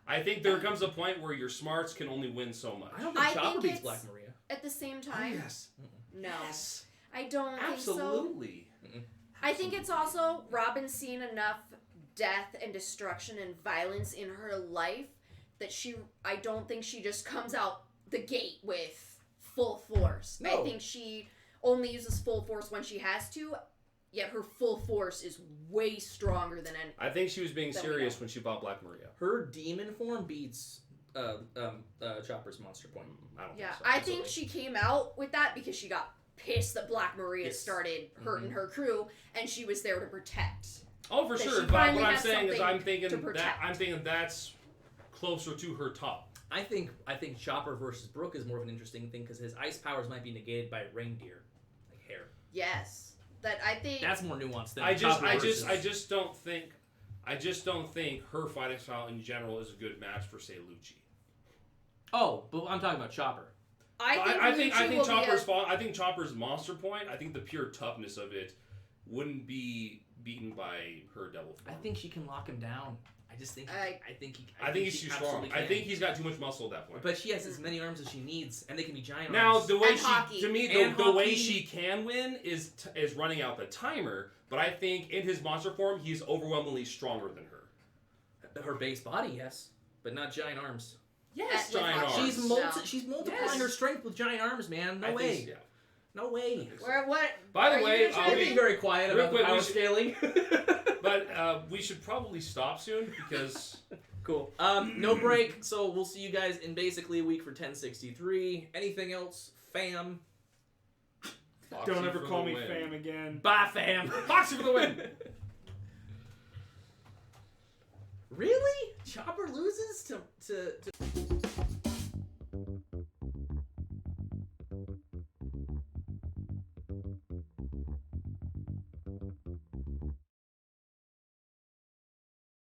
I think there comes a point where your smarts can only win so much. I don't think Chopper beats Black Maria. At the same time... yes. No. Yes. I don't Absolutely. think so. I think it's also Robin's seen enough death and destruction and violence in her life that I don't think she just comes out the gate with full force. No. I think she only uses full force when she has to, yet her full force is way stronger than any. I think she was being serious when she bought Black Maria. Her demon form beats Chopper's Monster Point. I don't Yeah, think so. I think she came out with that because she got pissed that Black Maria started hurting her crew, and she was there to protect. Oh, for that sure. she But finally what I'm has saying is, something to protect. I'm thinking that's closer to her top. I think Chopper versus Brook is more of an interesting thing because his ice powers might be negated by reindeer, like hair. Yes, that I think That's more nuanced than I Chopper versus... just don't think her fighting style in general is a good match for, say, Lucci. Oh, but I'm talking about Chopper. I think Chopper's monster point. I think the pure toughness of it wouldn't be beaten by her devil form. I think she can lock him down. I just think I think he's too strong. I think he's got too much muscle at that point. But she has as many arms as she needs, and they can be giant now, arms. the way And the way she can win is running out the timer. But I think in his monster form, he's overwhelmingly stronger than her. Her base body, yes, but not giant arms. Yes, With giant hockey. arms. She's multiplying her strength with giant arms, man. No way. No way. What? By the way, You're being very quiet about the power scaling. But we should probably stop soon because... Cool. No break, so we'll see you guys in basically a week for 1063. Anything else, fam? Foxy Don't ever for call the me win. fam again. Bye, fam. Foxy for the win! Really? Chopper loses to